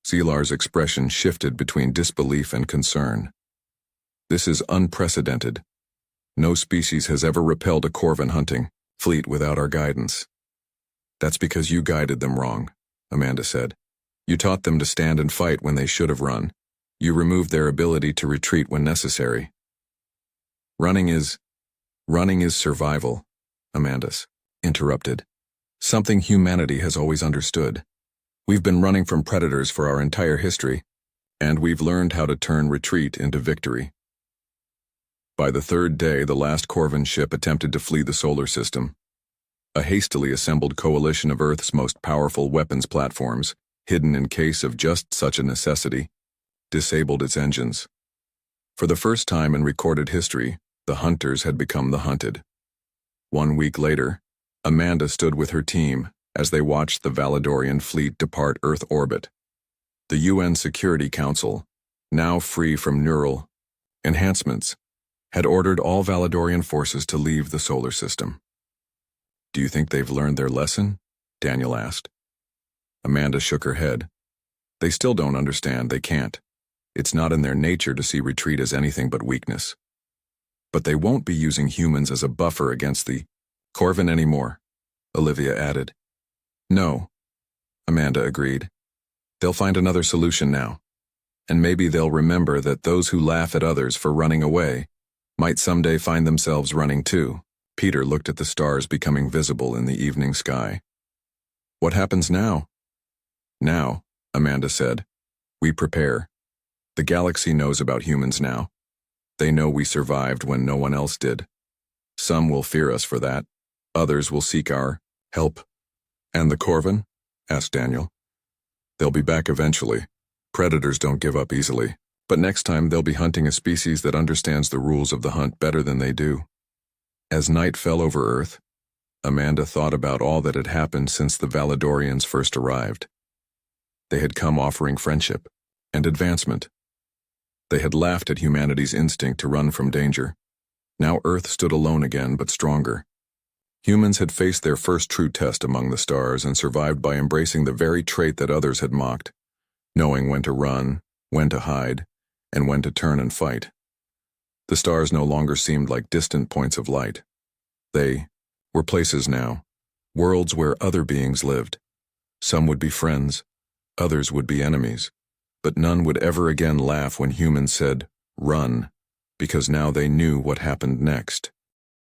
Zelar's expression shifted between disbelief and concern. "This is unprecedented. No species has ever repelled a Corvin hunting fleet without our guidance." "That's because you guided them wrong," Amanda said. "You taught them to stand and fight when they should have run. You removed their ability to retreat when necessary." Running is survival," Amanda interrupted. "Something humanity has always understood. We've been running from predators for our entire history, and we've learned how to turn retreat into victory." By the third day, the last Corvin ship attempted to flee the solar system. A hastily assembled coalition of Earth's most powerful weapons platforms, hidden in case of just such a necessity, disabled its engines. For the first time in recorded history, the hunters had become the hunted. 1 week later, Amanda stood with her team as they watched the Valedorian fleet depart Earth orbit. The UN Security Council, now free from neural enhancements, had ordered all Valedorian forces to leave the solar system. "Do you think they've learned their lesson?" Daniel asked. Amanda shook her head. "They still don't understand. They can't. It's not in their nature to see retreat as anything but weakness. But they won't be using humans as a buffer against the Corvin anymore," Olivia added. "No," Amanda agreed. "They'll find another solution now. And maybe they'll remember that those who laugh at others for running away might someday find themselves running too." Peter looked at the stars becoming visible in the evening sky. "What happens now?" "Now," Amanda said, "we prepare. The galaxy knows about humans now. They know we survived when no one else did. Some will fear us for that. Others will seek our help." "And the Corvin?" asked Daniel. "They'll be back eventually. Predators don't give up easily. But next time they'll be hunting a species that understands the rules of the hunt better than they do." As night fell over Earth, Amanda thought about all that had happened since the Valedorians first arrived. They had come offering friendship and advancement. They had laughed at humanity's instinct to run from danger. Now Earth stood alone again, but stronger. Humans had faced their first true test among the stars and survived by embracing the very trait that others had mocked, knowing when to run, when to hide, and when to turn and fight. The stars no longer seemed like distant points of light. They were places now, worlds where other beings lived. Some would be friends, others would be enemies, but none would ever again laugh when humans said, "Run," because now they knew what happened next.